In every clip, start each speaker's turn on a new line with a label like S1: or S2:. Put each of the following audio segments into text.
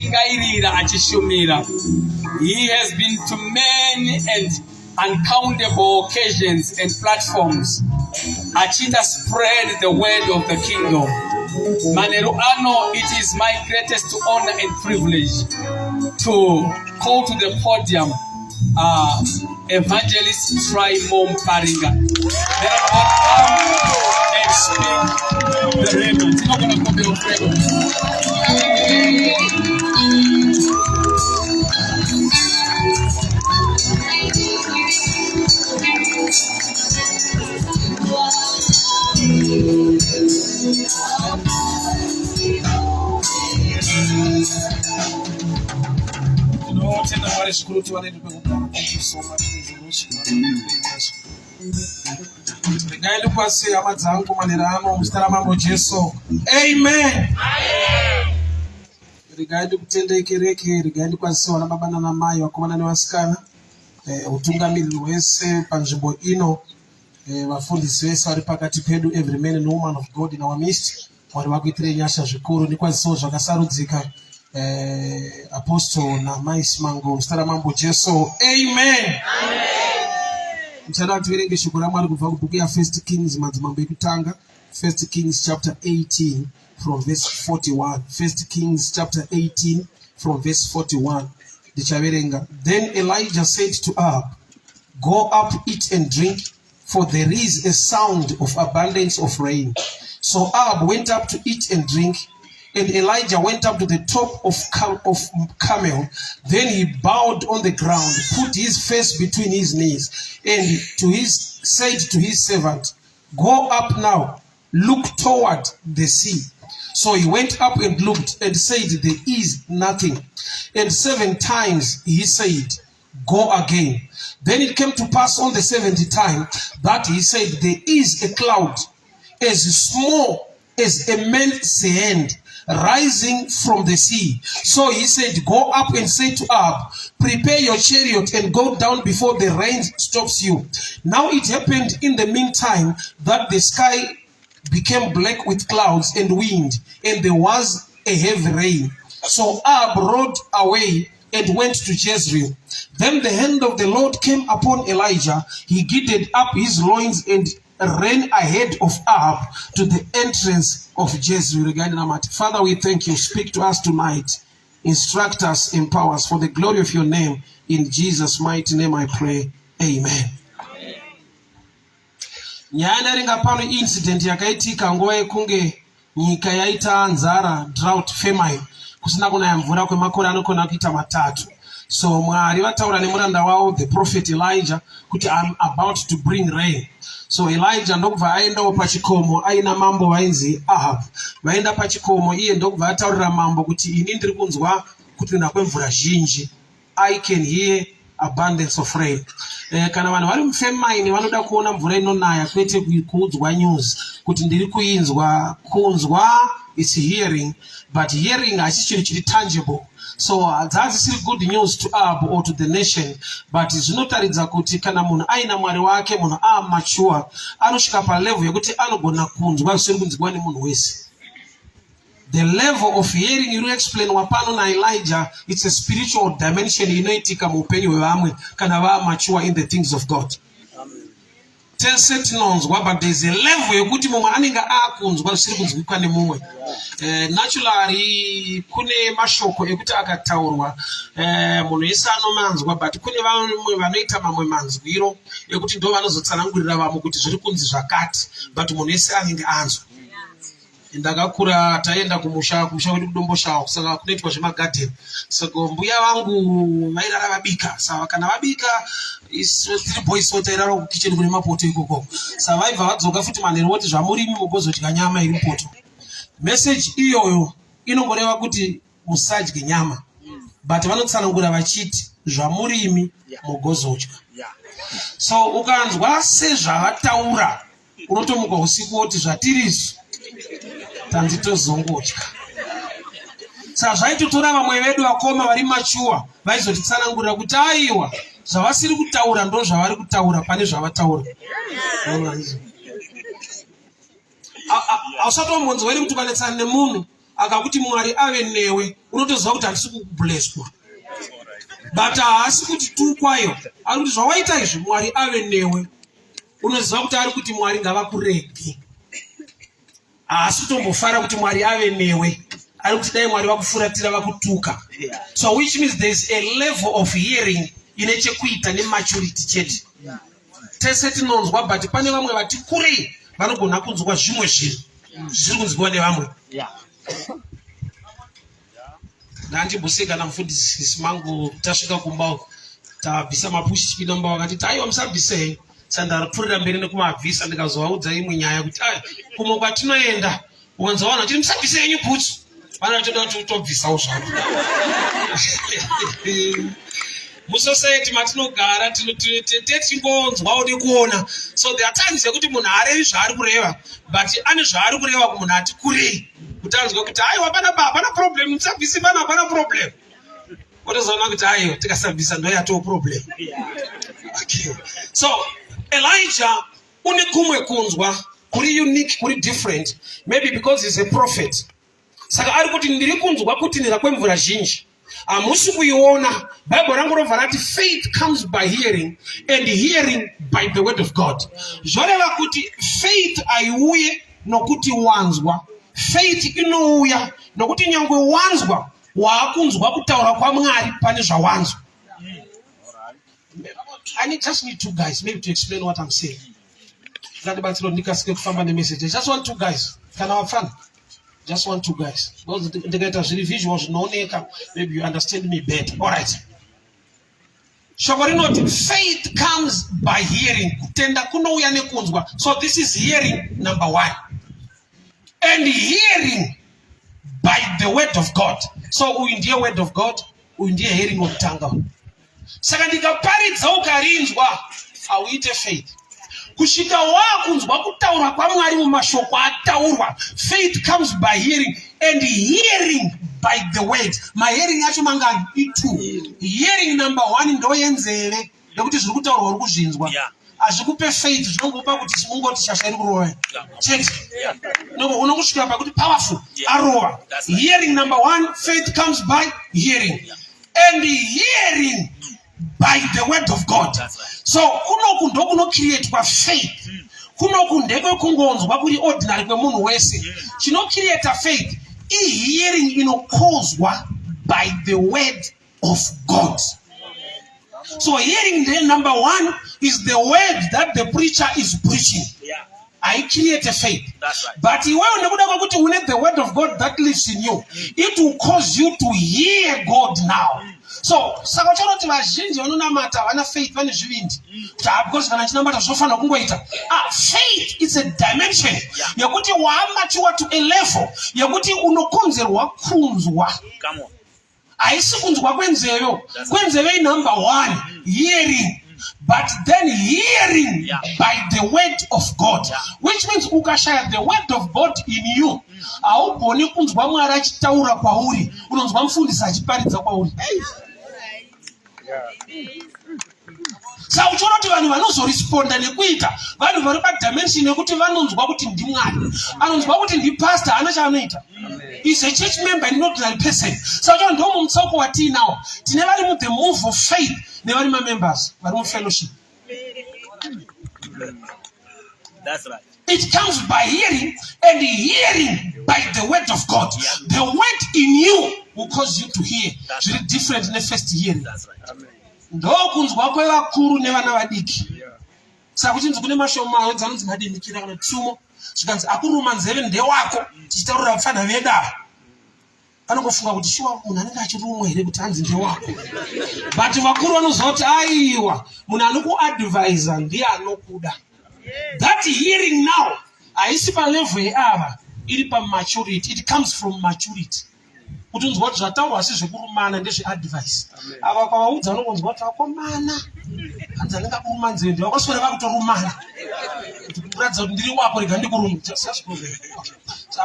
S1: achityairira achishumira. He has been to many and uncountable occasions and platforms achinda spread the word of the kingdom. Manero ano, it is my greatest honor and privilege to call to the podium Evangelist Trymore Muparinga. Let us come and speak the reverend. It's not going to come the reverend. Thank you so much. Amen. Regaidu kutendekereke, regaidu kwasi wana baba na mai wakomana ni wasikana. Utungamiri wese panjimbo ino. Wafundisi wese wali pakati pedu, every man and woman of God in our midst. Wali wakuitire nyasha zvikuru ni kwasi soja kasarudzika. Apostle na mais mango mstara mambo Jesu. Amen. Mchana tuwelenge shukura mwari kufa kubukia 1 Kings mazimambo ekutanga. 1 Kings chapter 18 from verse 41. 1 Kings chapter 18 from verse 41. Then Elijah said to Ahab, "Go up, eat and drink, for there is a sound of abundance of rain." So Ahab went up to eat and drink. And Elijah went up to the top of Carmel. Then he bowed on the ground, put his face between his knees, and said to his servant, "Go up now, look toward the sea." So he went up and looked and said, "There is nothing." And 7 times he said, "Go again." Then it came to pass on the 7th time that he said, "There is a cloud as small as a man's hand rising from the sea." So he said, "Go up and say to Ahab, prepare your chariot and go down before the rain stops you." Now it happened in the meantime that the sky became black with clouds and wind, and there was a heavy rain. So Ahab rode away and went to Jezreel. Then the hand of the Lord came upon Elijah. He girded up his loins and ran ahead of Ahab to the entrance of Jezreel. Father, we thank you. Speak to us tonight. Instruct us, empower us for the glory of your name. In Jesus' mighty name I pray. Amen. Nyanda ringa pano incident yakaitika nguva yekunge nyika yaita nzara, drought, famine, kusina kunaya mvura kwemakore anokona kuita 3. So Mwari vataura nemuranda wavo the prophet Elijah kuti I'm about to bring rain. So Elijah ndokubva aendawo pachikomo aina mambo vainzi Ahab. Vaenda pachikomo iye ndokubva ataurira mambo kuti ini ndiri kunzwa kutinda kwemvura zhinji. I can hear abundance of rain. Kana vanhu vari mufamine vanoda kuona mvura inonaya kwete kuudzwa news kuti ndiri kuinzwa. Kunzwa is hearing, but hearing hachisi chinhu chiri tangible. So hadzisiri good news to Ahab or to the nation, but zvinotaridza kuti kana munhu aina mwari wake, munhu mature, anosvika palevel yekuti anogona kunzwa zvisiri kunzwa nemunhu wese. The level of hearing you explain wapano na Elijah, it's a spiritual dimension inoitika muupenyu hwevamwe kana mature in the things of God. Tese tinonzwa, but there's a level yekuti mumwe anenge akunzwa zvisiri kunzwika nemumwe. Naturally kune mashoko ekuti akataurwa munhu wese anomanzwa, but kune vamwe vanoita mamwe manzwiro ekuti ndo vanozotsanangurira vamwe kuti zviri kunzi zvakati, but munhu wese anenge anzwa. Ndakakura taenda kumusha kwedu kudombosha, saka kunoitwa zvemagadheni. Saka mbuya vangu vairara vabika, saka kana vabika tiri boys otairara kukicheni kune mapoto ikoko. Saka vaibva vadzoka futi manheru voti zvamurimi mugozodya nyama iri mupoto. Message iyoyo inongoreva kuti musadye nyama, but vanotsanangura vachiti zvamurimi mugozodya. So ukanzwa sezvavataura unotomuka usiku woti zvatirisu tanzitozongodya. Saka zvaitotora vamwe vedu vakoma vari machuwa vaizotitsanangurira kuti aiwa zvavasiri kutaura ndo zvavari kutaura pane zvavataura. Ausatombonzwa iri kuti ukanetsana nemunhu akakuti Mwari ave newe unotoziva kuti handisi kublesswa. But haasi kuti tu kwayo ari kuti zvawaita izvi Mwari ave newe unoziva kuti ari kuti Mwari ngavakurege. Haasi kutombofara kuti Mwari ave newe ari kuti dai Mwari vakufuratira vakutuka. So which means there is a level of hearing ine chekuita nematurity chete. Tese tinonzwa but pane vamwe vati kurei vanogona kunzwa zvimwe zvinhu zviri kunzwiwa nevamwe. Ndandimboseka namufundisi mangu tasvika kumba tabvisa mapushi chipinda mumba vakati aiwa musabvisei. Sandarapfurira mberi nekumabvisa ndikazovaudza imwe nyaya kuti kumwe kwatinoenda ukanzowana chiri musabvise yenyu bhutsu vana vatoda kuti utobvisawo zvavo. Musociety matinogara tichingonzwawo nekuona. So there are times yekuti munhu harevi zvaari kureva but ane zvaari kureva kumunhu ati kurei kuti anzwe kuti aiwa pana problem musabvise pana problem. Wotozoona kuti aiwa tikasabvisa ndo yatoo problem. Okay. So Elijah une kumwe kunzwa kuri unique kuri different maybe because he's a prophet. Saka ari kuti ndiri kunzwa kutinhira kwemvura zhinji hamusi kuiona. Bible rangu rovha rati faith comes by hearing and hearing by the word of God. Zvoreva kuti faith haiuye nokuti wanzwa. Faith inouya nokuti nyangwe wanzwa waakunzwa kutaura kwaMwari pane zvawanzwa. I just need two guys maybe to explain what I'm saying. I just want two guys. Can I have fun? Just want two guys. Because the visuals maybe you understand me better. All right. Faith comes by hearing. So this is hearing number one. And hearing by the word of God. So we hear word of God, we hear hearing of tongue. Saka ndikaparidza ukarinzwa hauite faith. Kusvika wakunzwa kutaura kwaMwari mumashoko ataurwa. Faith comes by hearing and hearing by the word. Mahearing yacho manga itu. Hearing number one ndo yenzeve ndokuti zviri kutaurwa uri kuzvinzwa. Hazvikupe faith zvinongopa kuti simungoti shasha iri kurova. Check. Unokusvika pakuti powerful arova. Hearing number one, faith comes by hearing. And hearing by the word of God. So kunoku ndo kuno create kwa faith. Kunoku ndekwe kungonzwa kuri ordinary kwe munhu wese. Chino create faith hearing inokozwa by the word of God. So hearing the number one is the word that the preacher is preaching. I create a faith. That's right. But when you the word of God that lives in you, it will cause you to hear God now. So, sakachoroti vazhinji vanonamata vana faith vane zvivindi. Because kana chinamata zvofana kungoita. Faith is a dimension. Yakuti waamatiwa to a level. Yakuti unokonzerwa kunzwa. Come on. Haisi kunzwa kwenzeyo. Kwenzeyo number one, hearing. But then hearing by the word of God, which means ukashaya the word of God in you, hauboni kunzwa Mwari achitaura kwauri, unonzwa mufundisi achiparidza kwauri. Saka uchiona kuti vanhu vanozoresponda nekuita vanhu vari padimension yekuti vanonzwa kuti ndiMwari, anonzwa kuti ndipastor hana chaanoita. Is a church member and not a person. Saka ndo mumutsauko watinawo tine vari mu the move of faith nevari members vari mu fellowship. That's right. It comes by hearing and hearing by the word of God. The word in you will cause you to hear. It's very different than the first hearing. That's right. Amen. Ndo kunzwa kwevakuru nevana vadiki. Saka kuti nzukune mashoma dzanonzi madimikira kana tsumo zvikanzi akuruma nzeve ndewako tichitaurira vafana veda vanongofunga kuti shuwa munhu anenge achirumwa here kuti hanzi ndewako. But vakuru vanoziva kuti aiwa munhu anokuadvisa ndiye anokuda. That hearing now haisi palevel yeava iri pamaturity. It comes from maturity. Kuti unzwa kuti zvataurwa asi zvekurumana ndezveadvice. Ava kwavaudza vanongonzwa kuti akomana hanzi anenge akuruma nzeve ndewakoswera vakutorumana kuti kuratidza kuti ndiri wako rega ndikuruma.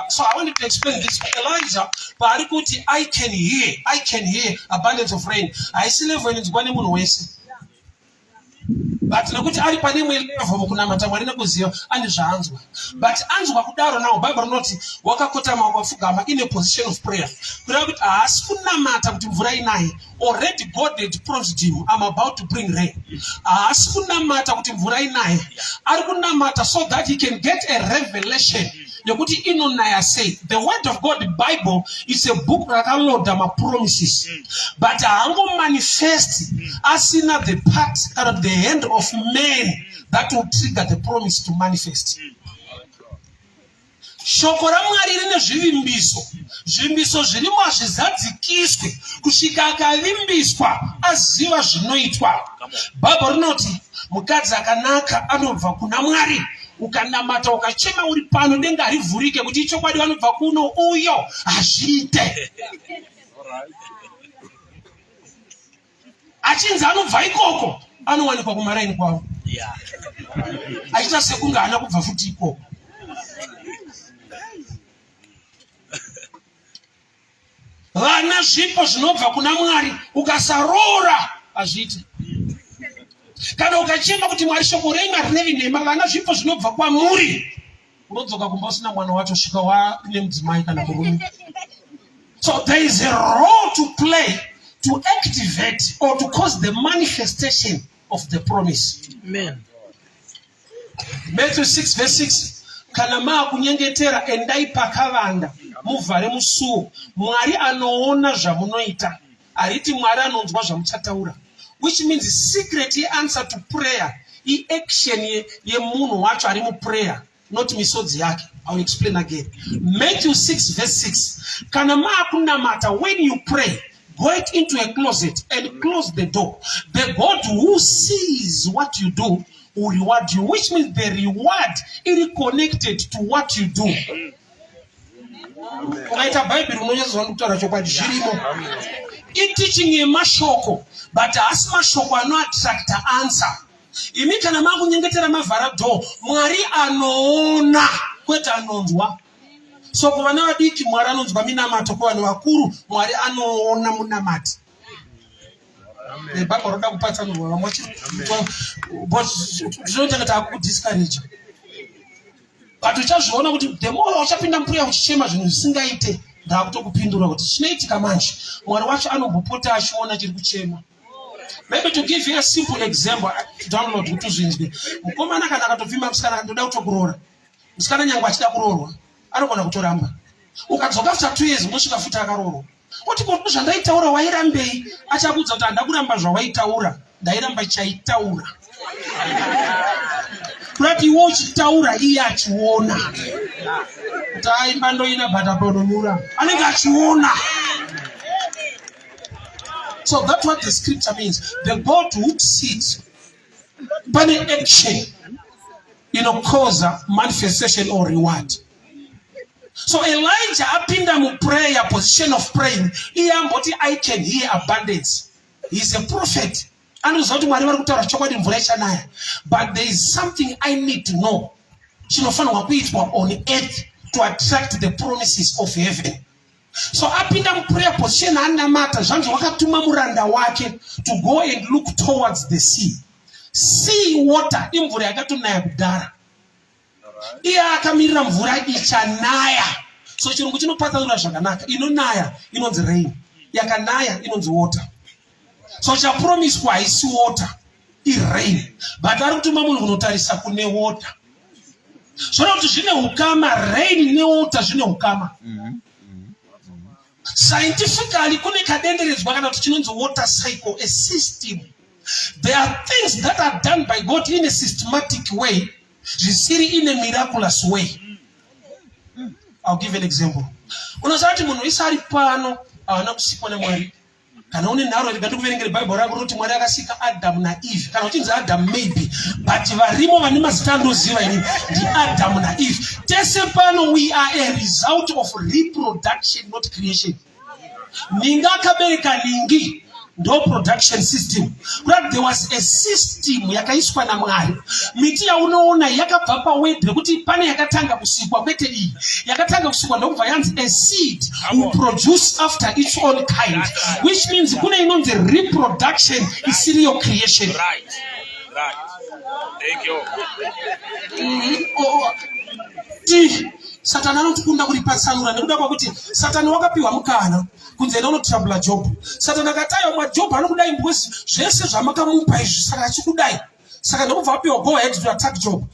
S1: So I wanted to explain this. Elijah paari kuti I can hear abundance of rain. Haisi level inonzwa nemunhu wese. but nokuti ari pane imwe level mukunamata Mwari nekuziva ane zvaanzwa. But anzwa kudaro nawo Bible rinoti wakakotama wakapfugama in a position of prayer. Kureva kuti haasi kunamata kuti mvura inaye. Already God had promised him, I'm about to bring rain. Haasi kunamata kuti mvura inaye. Ari kunamata so that he can get a revelation. Yokuti inonaya say the word of God, the Bible, is a book rakaloda ma promises. But haango manifest asina the part of the hand of man that will trigger the promise to manifest. Shoko raMwari rine zvivimbiso. Zvivimbiso zvirimo hazvizadzikiswe kusvika akavimbiswa aziva zvinoitwa. Bible rinoti mukadzi akanaka anobva kuna Mwari. Ukanamata ukachema uri pano denga rivhurike kuti ichokwadi vanobva kuno uyo azviite. Achinzi anobva ikoko anowanikwa kumaraini kwavo. Achiita sekunge haana kubva futi ikoko. Vana zvipo zvinobva kuna Mwari ukasaroora azviite. Kana ukachema kuti Mwari shoko renyu harine vinhema, vana zvipo zvinobva kwamuri, unodzoka kumba usina mwana wacho svika waine mudzimai kana murume. So there is a role to play to activate or to cause the manifestation of the promise. Amen. Matthew 6 verse 6. Kana maakunyengetera endai pakavanda muvhare musuo. Mwari anoona zvamunoita. Hariti Mwari anonzwa zvamuchataura. Which means secret answer to prayer. I action ye munhu wacho ari mu prayer, not misodzi yake. I will explain again. Matthew 6 verse 6. Kana maakunamata, when you pray, go into a closet and close the door. The God who sees what you do will reward you. Which means the reward is connected to what you do. Ukaita Bible unonyezwa kutaura chokwadi zvirimo. In teaching ye mashoko, but as mashoko ano attract answer. Imi kana makunyengetera mavhara door, Mwari anoona kwete anonzwa. So kuvana vadiki Mwari anonzwa minamato, kuvanhu vakuru Mwari anoona munamati. Baba roda kupatsanurwa vamwachi. But tinotanga takudiscourage. But uchazviona kuti the more uchapinda mprayer uchichema zvinhu zvisingaite, ndakutokupindura kuti chinoitika manje. Mwari wacho anombopota achiona chiri kuchema. Maybe to give you a simple example, download kuti zvinzwe. Mukomana kana akatobvima musikana ndoda kutokuroora. Musikana nyangwe achida kuroorwa, anogona kutoramba. Ukadzoka after 2 years mosvika futi akaroorwa. Kuti kuti zvandaitaura wairambei, achakudza kuti handakuramba zvawaitaura, ndairamba chaitaura. Kuti iwe uchitaura iye achiona. Kuti aimba ndoina bhataponomura. Anenge achiona. So that's what the scripture means. The God who sees by action, cause a manifestation or reward. So Elijah apinda mu prayer, position of praying. I can hear abundance. He's a prophet. But there is something I need to know. On earth to attract the promises of heaven. So apinda mu prayer position anamata zvanzi wakatuma muranda wake to go and look towards the sea. Sea water imvura yakatonaya kudhara. Iye akamirira mvura ichanaya. So chirungu chinopatsanura zvakanaka. Inonaya inonzi rain. Yakanaya inonzi water. So chapromiswa haisi water, i rain. But ari kutuma munhu kunotarisa kune water. So kuti zvine hukama, rain ne water zvine hukama. Scientifically kune kadenderedzwa kana kuti chinonzi water cycle, a system. There are things that are done by God in a systematic way, zvisiri in a miraculous way. I'll give an example. Unozati munhu isari pano haana kusikwa naMwari. Kana une nharo ndikuverengere Bible rako kuti Mwari akasika Adam na Eve. Kana uchinzi Adam maybe, but varimo vane mazita anoziva ini ndi Adam na Eve. Tese pano we are a result of reproduction, not creation. Ninga akabereka ningi ndo production system. But there was a system yakaiswa na Mwari. Miti yaunoona yakabva pawedhe kuti pane yakatanga kusikwa kwete iyi. Yakatanga kusikwa ndokubva yanzi a seed will produce after its own kind. Which means kune inonzi reproduction isiri yo creation. Right.
S2: Thank you.
S1: Satani anotikunda kuripatsanura nekuda kwakuti Satani wakapiwa mukana kunze unotrabula Job. Satani akatayo mwa Job anokudai because zvese zvamakamupa izvi saka achikudai. Saka ndokubva apiwa go ahead to attack Job.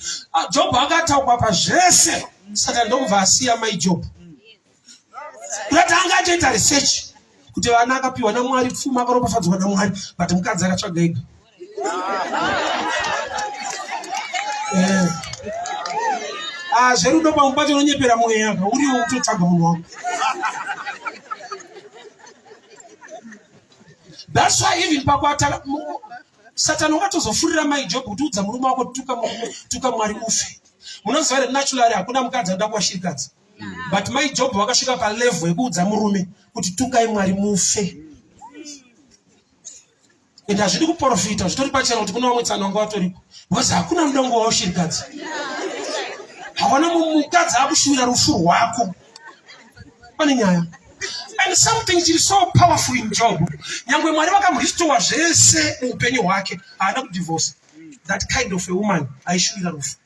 S1: Job akataukwa pazvese. Saka ndokubva asiya mai Job. Kuti anga achiita research kuti vana akapiwa naMwari, pfuma akaropafadzwa naMwari, but mukadzi akatsvaga ega. Zverudo pamwe pacho unonyepera mweya yako uriwo kutotsvaga munhu wako. That's why even pakwata Satani wakatozofurira mai Job kuti udza murume wako tuka Mwari ufe. Munoziva here naturally hakuna mukadzi anoda kuwashirikadzi. But mai Job wakasvika palevel yekuudza murume kuti tukai Mwari mufe. Ende hazvidi kuprofita zvitori pachena kuti kuna vamwe tsanongo watoripo. Because hakuna mudongo waushirikadzi. Hawana mukadzi akushumira rufu rwako. Pane nyaya. And something is so powerful in Job. Nyangwe Mwari vakamurestore zvese muupenyu hwake, haana kudivorce. That kind of a woman aishumira rufu.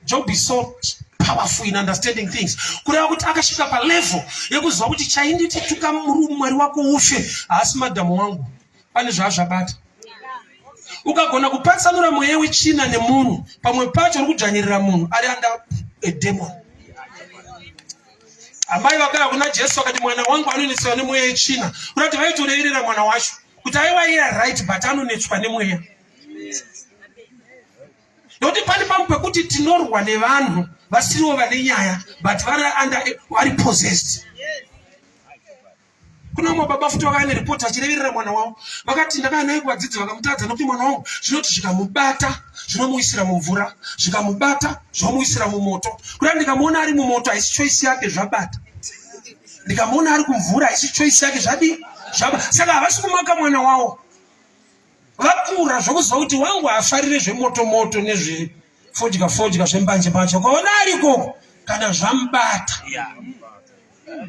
S1: Job is so powerful in understanding things. Kureva kuti akasvika palevel yekuziva kuti chainditi tuka Mwari wako ufe, haasi madhamu wangu. Pane zvazvabata. Ukagona kupatsanura mweya wechina nemunhu, pamwe pacho uri kudzvanyirira munhu ari under a demon. Amai vakauya kuna Jesu vakati mwana wangu anonetswa nemweya wechina. Kuti vaitoreerera mwana wacho kuti aivaira right but anonetswa nemweya. Nekuti pane pamwe pekuti tinorwa nevanhu vasiriwo vane nyaya but vari possessed. Kuna mwa baba futi wakane report achireverera mwana wavo. Vakati ndakaya naye kuvadzidzi vakamutadza nokuti mwana wangu zvinoti zvikamubata zvinomuisira mumvura, zvikamubata zvomuisira mumoto. Kuti ndikamuona ari mumoto haisi choice yake zvabata. Ndikamuona ari kumvura haisi choice yake zvabata. Saka havasi kumaka mwana wavo. Vakura zvokuziva kuti wangu hafarire zvemoto nezvefodya zvembanje. Ukaona ari koko kana zvamubata.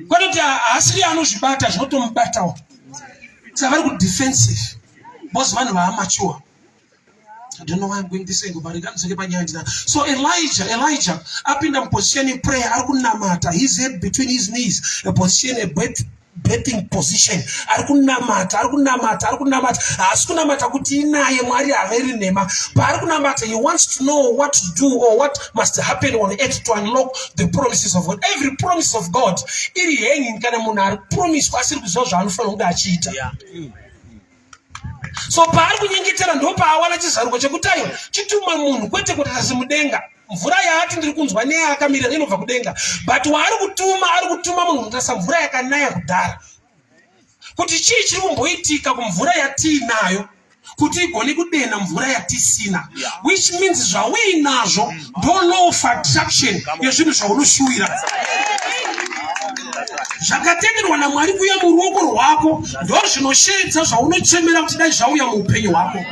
S1: Kwati asiri anozvibata zvinotomubatawo. Saka vari kudefensive. Boss vanhu vaamature. I don't know why I'm going this way, but ndinozoke panyaya ndina. So Elijah apinda muposition yeprayer ari kunamata. His head between his knees. A position, a bathing position. Ari kunamata. Haasi kunamata kuti inaye Mwari haveri nhema. But ari kunamata, he wants to know what to do or what must happen on earth to unlock the promises of God. Every promise of God iri hanging kana munhu ari promise asiri kuziva zvaanofanira kunge achiita. So paari kunyengetera ndo paawana chizaruko chekuti ayo chituma munhu kwete kuti asimudenga. Mvura yaati ndiri kunzwa neyaakamirira inobva kudenga. But waari kutuma munhu kutasa mvura yakanaya kudhara. Kuti chii chiri kumboitika kumvura yatiinayo kuti igone kudena mvura yatisina. Which means zvauinazvo ndo law of attraction yezvinhu zvaunoshuwira. Zvakatenderwa naMwari kuuya muruoko rwako ndo zvinoshedza zvaunochemera kuti dai zvauya muupenyu hwako.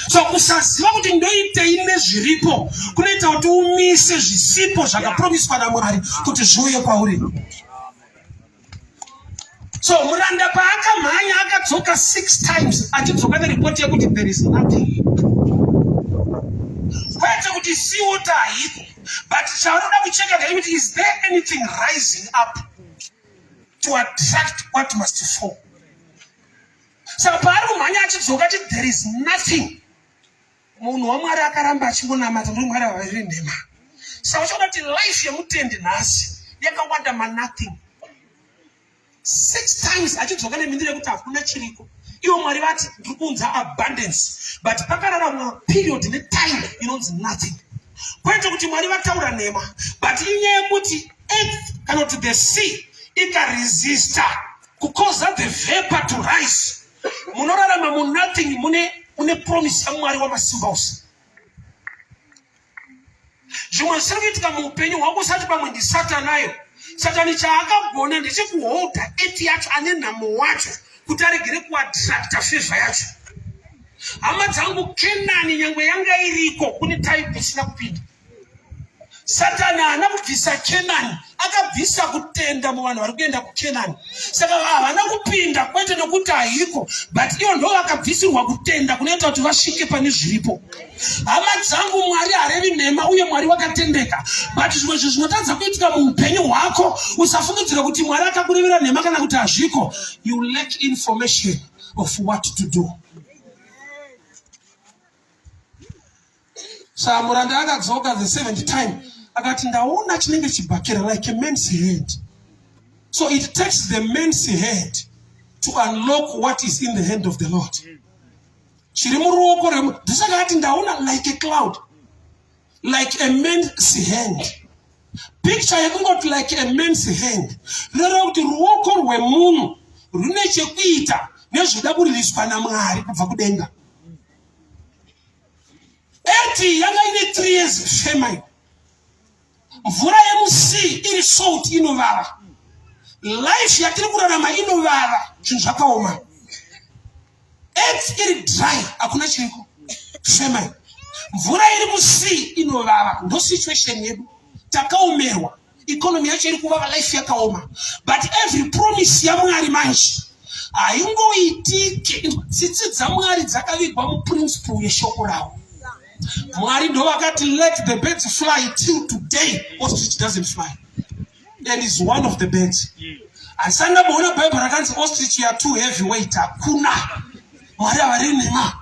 S1: So kusaziva kuti ndoitei nezviripo kunoita kuti umise zvisipo zvakapromiswa naMwari kuti zviuye kwauri. So muranda paakamhanya akadzoka 6 times achidzoka neripoti yekuti there is nothing. Kwete kuti siwota haiko, but chaunoda kucheka ndechekuti is there anything rising up to attract what must fall. Saka paari kumhanya achidzoka achiti there is nothing. Munhu waMwari akaramba achingonamata ndo Mwari haveri nhema. Saka uchaona kuti life yemutende nhasi yakawanda manothing. 6 times achidzoka nemindiro yekuti hakuna chiriko. Iwo Mwari vati ndiri kunza abundance, but pakararama period netime inonzi nothing. Kwete kuti Mwari vataura nhema, but inyaya yekuti earth kana kuti the sea ikaresista kukoza the vapor to rise. Munorarama mu nothing mune promise yaMwari wamasimba ose. Zvimwe zviri kuitika muupenyu hwako usati pamwe ndi Satanayo. Satani chaakagona ndechikuholda eti yacho ane nhamo wacho kuti aregere kuattracta favor yacho. Hama dzangu Kenani nyangwe yanga iriko kune type isina kupinda. Satani haana kubvisa Kenani akabvisa kutenda muvanhu vari kuenda kuKenani. Saka havana kupinda kwete nokuti haiko, but ivo ndo vakabvisirwa kutenda kunoita kuti vasvike pane zviripo. Hama dzangu, Mwari harevi nhema uye Mwari wakatendeka, but zvimwe zvinhu zvinotadza kuitika muupenyu hwako usafungidzira kuti Mwari akakurevera nhema kana kuti hazviko. You lack information of what to do. Saka muranda akadzoka the seventh time akati ndaona chinenge chibhakera like a man's head. So it takes the man's head to unlock what is in the hand of the Lord. Chiri muruoko rwemunhu. Ndisakati ndaona like a cloud, like a man's hand. Picture yekungoti like a man's hand roreva kuti ruoko rwemunhu rune chekuita nezvidabuririswa naMwari kubva kudenga. Eti yanga ine 3 years famine. Mvura yemusea iri salt inovava. Life yatiri kurarama inovava, zvinhu zvakaoma. Earth iri dry, hakuna chiriko. Famine. Mvura iri musea inovava. Ndo situation yedu. Takaomerwa. Economy yacho iri kuvava, life yakaoma. But every promise yaMwari manje haingoitike. Tsitsi dzaMwari dzakavigwa muprinciple yeshoko rawo. Mwari ndo vakati let the birds fly till today. Ostrich doesn't fly. And is one of the birds. Asanda bona Bible rakanzi ostrich are too heavyweight. Hakuna. Mwari havari nhema.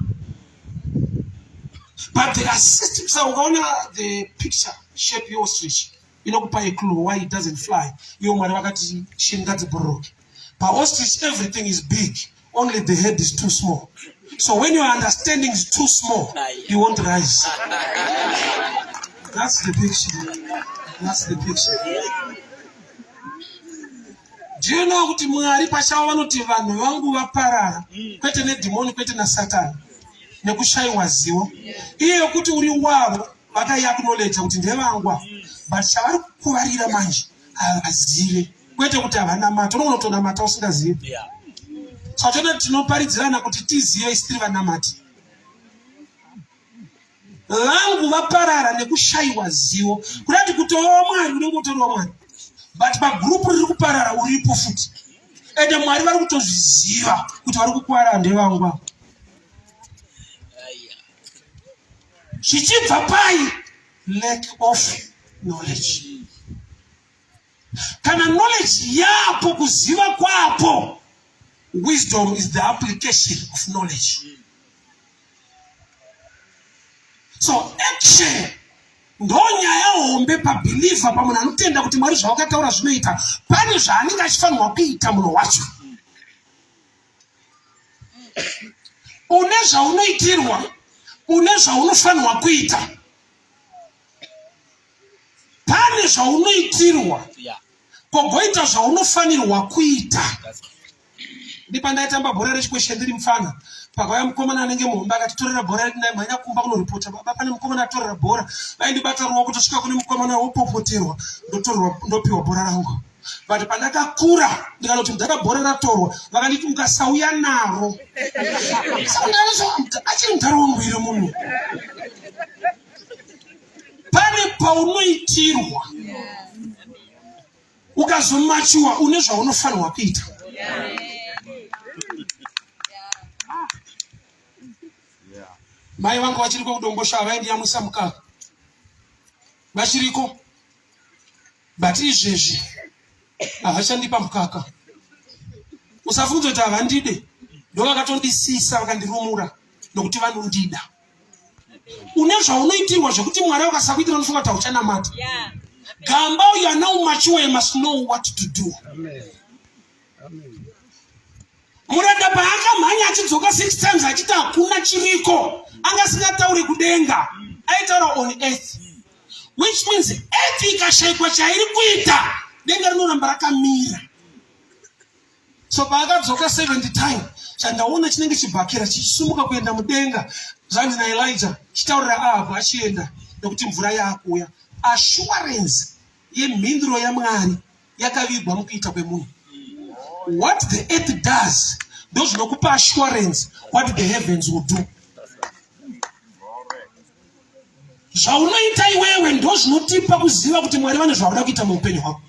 S1: But there are systems. So ukaona the picture shape your ostrich inokupa a clue why it doesn't fly. Iyo Mwari vakati shingadzi-boroke. But ostrich everything is big. Only the head is too small. So when your understanding is too small, you won't rise. That's the picture. That's the picture. Do you know kuti Mwari pachawo vanoti vanhu vangu vaparara kwete nedhimoni kwete naSatani nekushayiwa zivo. Iye kuti uri wavo vakaiacknowledge kuti ndevangwa, but chavari kuvarira manje havazive kwete kuti havana mata. Unotonamata usingazive. Saka tinoparidzirana kuti tizive isitiri vanamati. Vangu vaparara nekushayiwa zivo. Kudati kutowa Mwari unenge utoriwa Mwari. But pagrupu riri kuparara uripo futi. Ende Mwari vari kutozviziva kuti vari kukwara ndevangwa. Zvichibva pai? Lack of knowledge. Kana knowledge yapo, kuziva kwapo, wisdom is the application of knowledge. So action ndo nyaya hombe pabeliever, pamunhu anotenda kuti Mwari zvawakataura zvinoita. Pane zvaanenge achifanirwa kuita munhu wacho. Une zvaunoitirwa, une zvaunofanirwa kuita. Pane zvaunoitirwa kogoita zvaunofanirwa kuita. Ndipandaitamba bhora rechikweshe ndiri mufana. Pakauya mukomana anenge muhombe akatitorera bhora rinai mhanya kumba kunoripota. Baba pane mukomana atorera bhora. Vaindibata ruoko kusvika kune mukomana wopopoterwa. Ndotorwa ndopiwa bhora rangu. But pandakakura ndikanoti ndaka bhora ratorwa. Vakanditi ukasauya naro. Achiri mutaro wangu iri munhu. Pane paunoitirwa. Ukazomachiwa une zvaunofanirwa kuita. Mai vangu vachiriko kudombosha vaindiyamwisa mukaka. Vachiriko. But izvezvi havachandipa mukaka. Usafunge kuti havandide. Ndo vakatondisisa vakandirumura nokuti vanondida. Une zvaunoitirwa zvekuti Mwari akasakuitira unofunga kuti hauchanamata. Gamba, you are now mature, you must know what to do. Amen. Muranda paakamhanya achidzoka 6 times achiti hakuna chiriko. Angasingatauri kudenga. Aitaura on earth. Which means earth ikashayikwa chairi kuita, denga rinoramba rakamira. So paakadzoka 70 times, chandaona chinenge chibhakera chisumuka kuenda mudenga. Zvanzi naElijah chitaurira Ahabhu achienda nokuti mvura yakuuya. Assurance yemhinduro yaMwari yakavigwa mukuita kwemunhu. What the earth does, those zvinokupa assurance what the heavens will do. Zvaunoita iwewe ndo zvinotipa kuziva kuti Mwari vane zvauda kuita muupenyu hwako.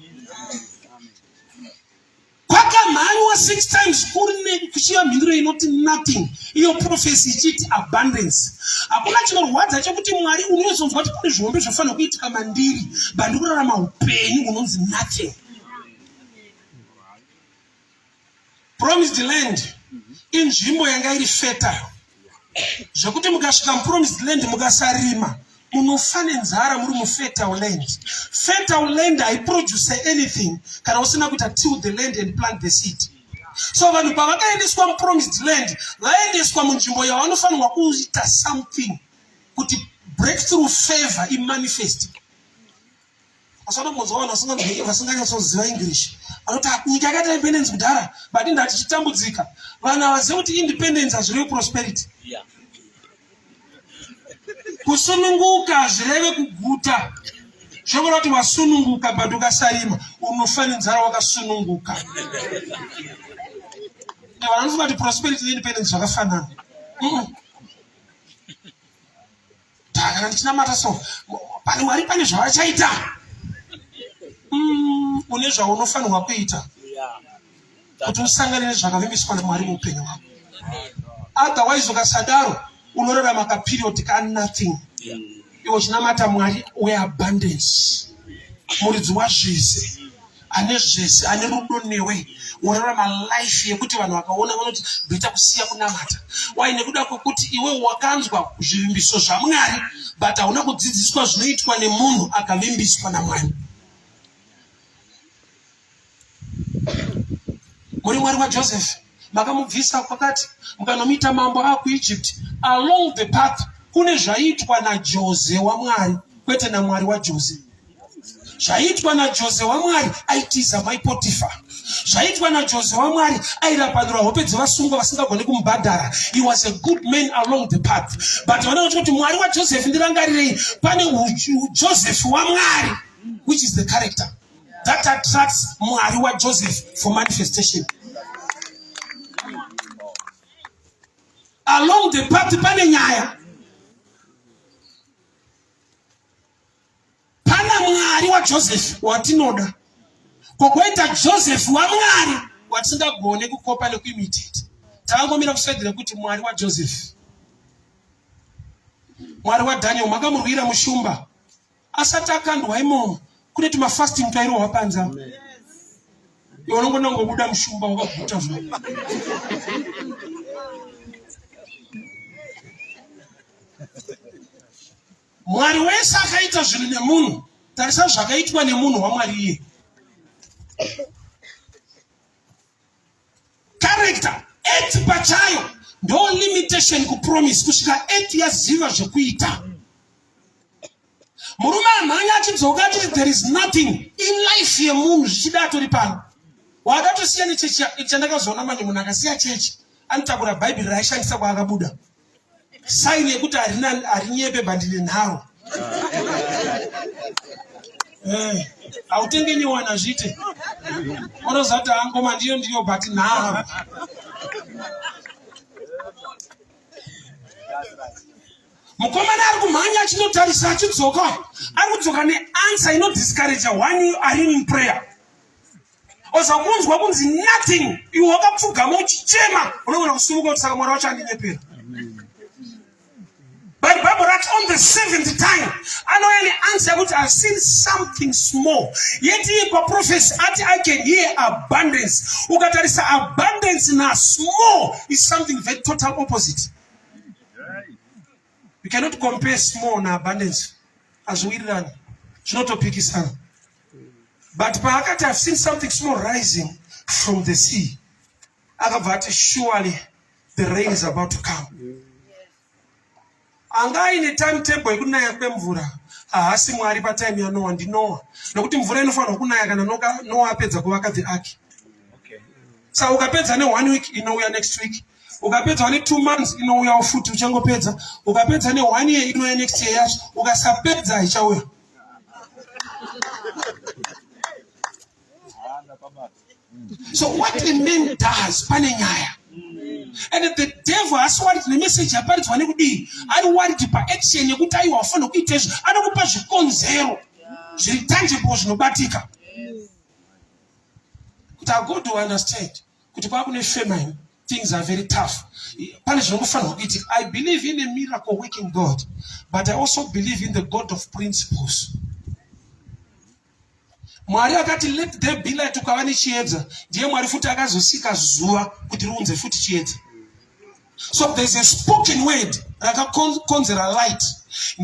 S1: manywa 6 times kuri kuchiva mhinduro inoti nothing, iyo prophecy ichiti abundance. Hakuna chinorwadza chekuti Mwari unozonzwa kuti kune zvihombe zvofanira kuitika mandiri, bandi kurarama upenyu unonzi nothing. Promised land inzvimbo yanga iri fertile, zvekuti mukasvika mupromised land mukasarima munofa nenzara muri mufertile land. Fertile land haiproduce anything kana usina kuita till the land and plant the seed. So vanhu pavakaendeswa mupromised land vaendeswa munzvimbo yavanofanirwa kuita something kuti breakthrough favor imanifest. Asana muzwa vanhu vasinganyatsoziva English anoti nyika yakaita independence kudhara, but ndati chitambudzika vanhu havazivi kuti independence hazvirevi prosperity. Kusununguka hazvireve kuguta. Zvokuti kuti wasununguka but ukasarima unofa nenzara wakasununguka. Vanofunga kuti prosperity neindependence zvakafanana. Kana ndichinamata so pane Mwari pane zvavachaita. Une zvaunofanirwa kuita kuti usangane nezvakavimbiswa naMwari muupenyu hwako. Otherwise ukasadaro unorarama kaperiod ka nothing. Iwo chinamata Mwari weabundance, muridzi wazvese, ane zvese, ane rudo newe, worarama life yekuti vanhu vakaona vanoti bvita kusiya kunamata. Wai nekuda kwokuti iwe wakanzwa zvivimbiso zvaMwari but hauna kudzidziswa zvinoitwa nemunhu akavimbiswa naMwari. Muri Mwari waJoseph makamubvisa kwakati mukanomita mambo akuEgypt. Along the path kune zvaitwa naJose waMwari kwete naMwari waJose. Zvaitwa naJose waMwari aitiza mai Potifa. Zvaitwa naJose waMwari airapanura hope dzevasungwa vasingagoni kumubhadhara. He was a good man along the path. But vanoona kuti Mwari waJoseph ndirangarirei, pane Joseph waMwari which is the character that attracts Mwari waJoseph for manifestation. Along the path pane nyaya, pana Mwari waJoseph watinoda, kokoita Joseph waMwari watisingagone kukopa nekuimitate. Tangomira kuswedera kuti Mwari waJoseph, Mwari waDaniel makamurwira mushumba asati akandwa imomo kune tuma fasting tairohwa panza. Iwo nongobuda mushumba wakaguta zvavo. Mwari wese akaita zvinhu nemunhu, tarisa zvakaitwa nemunhu waMwari iye. Character, 8 pachayo, no limitation kupromise kusvika 8 yaziva zvekuita. Murume amhanya achidzoka achiti there is nothing in life yemunhu zvichida atori pano. Wadatosiya nechechi chandakazoona manje munhu akasiya chechi anotakura bhaibheri raishandisa kwaakabuda. Saini yekuti harinyepe bandine nharo. Hautenge nyewana zvite. Unozati angoma ndiyo but nharo. Mukomana ari kumhanya achinotarisa achidzoka. Ari kudzoka neanswer inodiscourage one ari in prayer. Ozakunzwa kunzi nothing. Iwe wakapfugama uchichema. Unogona kusumuka kuti saka Mwari wacho andinyepera. But the Bible writes on the 7th time, I know any answer, but I've seen something small. Yet he prophecy I can hear abundance. Ukatarisa abundance na small is something very total opposite. You cannot compare small na abundance as we learn. It's not a picky son. But Paakati, I've seen something small rising from the sea. Agavati, surely the rain is about to come. Anga ine timetable yekunaya kwemvura haasi Mwari patime ya Noah ndinoa nokuti mvura inofanirwa kunaya kana Noah apedza kuvaka the ark. Saka ukapedza ne 1 week inouya next week, ukapedza ne 2 months inouya futi uchangopedza, ukapedza ne 1 year inouya next year yacho, ukasapedza haichauya. So what a man does pane nyaya. And the devil has worried the message about when it be. I don't worry to action. You could tell you are fun of it. I don't pass you con zero. She tangible no batika. Kuti I go to understand. Kuti kwakune famine, things are very tough. I believe in a miracle working God, but I also believe in the God of principles. Mwari akati let there be light tukava nechiedza, ndiye Mwari futi akazosika zuva kuti riunze futi chiedza. So there's a spoken word rakakonzera light.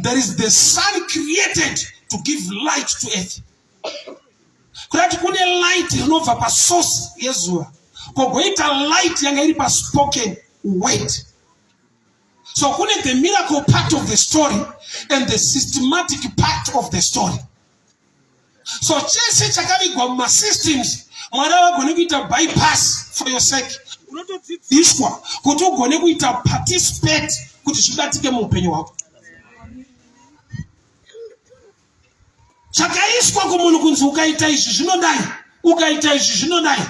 S1: There is the sun created to give light to earth. Kudati kune light inobva pasource yezuva, kogoita light yanga iri paspoken word. So kune the miracle part of the story and the systematic part of the story. So chese chakavigwa muma systems, Mwari wagone kuita bypass for your sake. Unotodzidziswa kuti ugone kuita participate kuti zvibatike muupenyu hwako. Chakaiswa kumunhu kunzi ukaita izvi zvinodai, ukaita izvi zvinodai.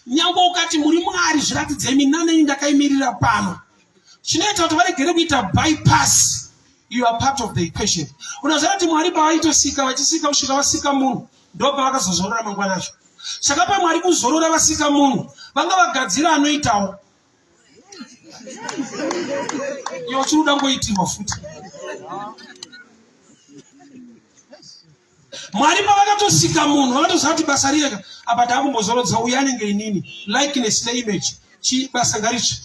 S1: Nyangwe ukati muri Mwari zviratidzei minane ndakaimirira pano. Chinoita kuti varegere kuita bypass. You are part of the equation. Unaziva kuti Mwari pavaitosika vachisika kusvika vasika munhu, ndobva vakazozorora mangwana acho. Saka pa Mwari kuzorora vasika munhu, vanga vagadzira anoitawo. Iwo chiruda ngoitirwa futi. Mwari pavakatosika munhu, vakatoziva kuti basa riyeka, apa taakumbozorodza uyu anenge inini, likeness neimage, basa ngarichi.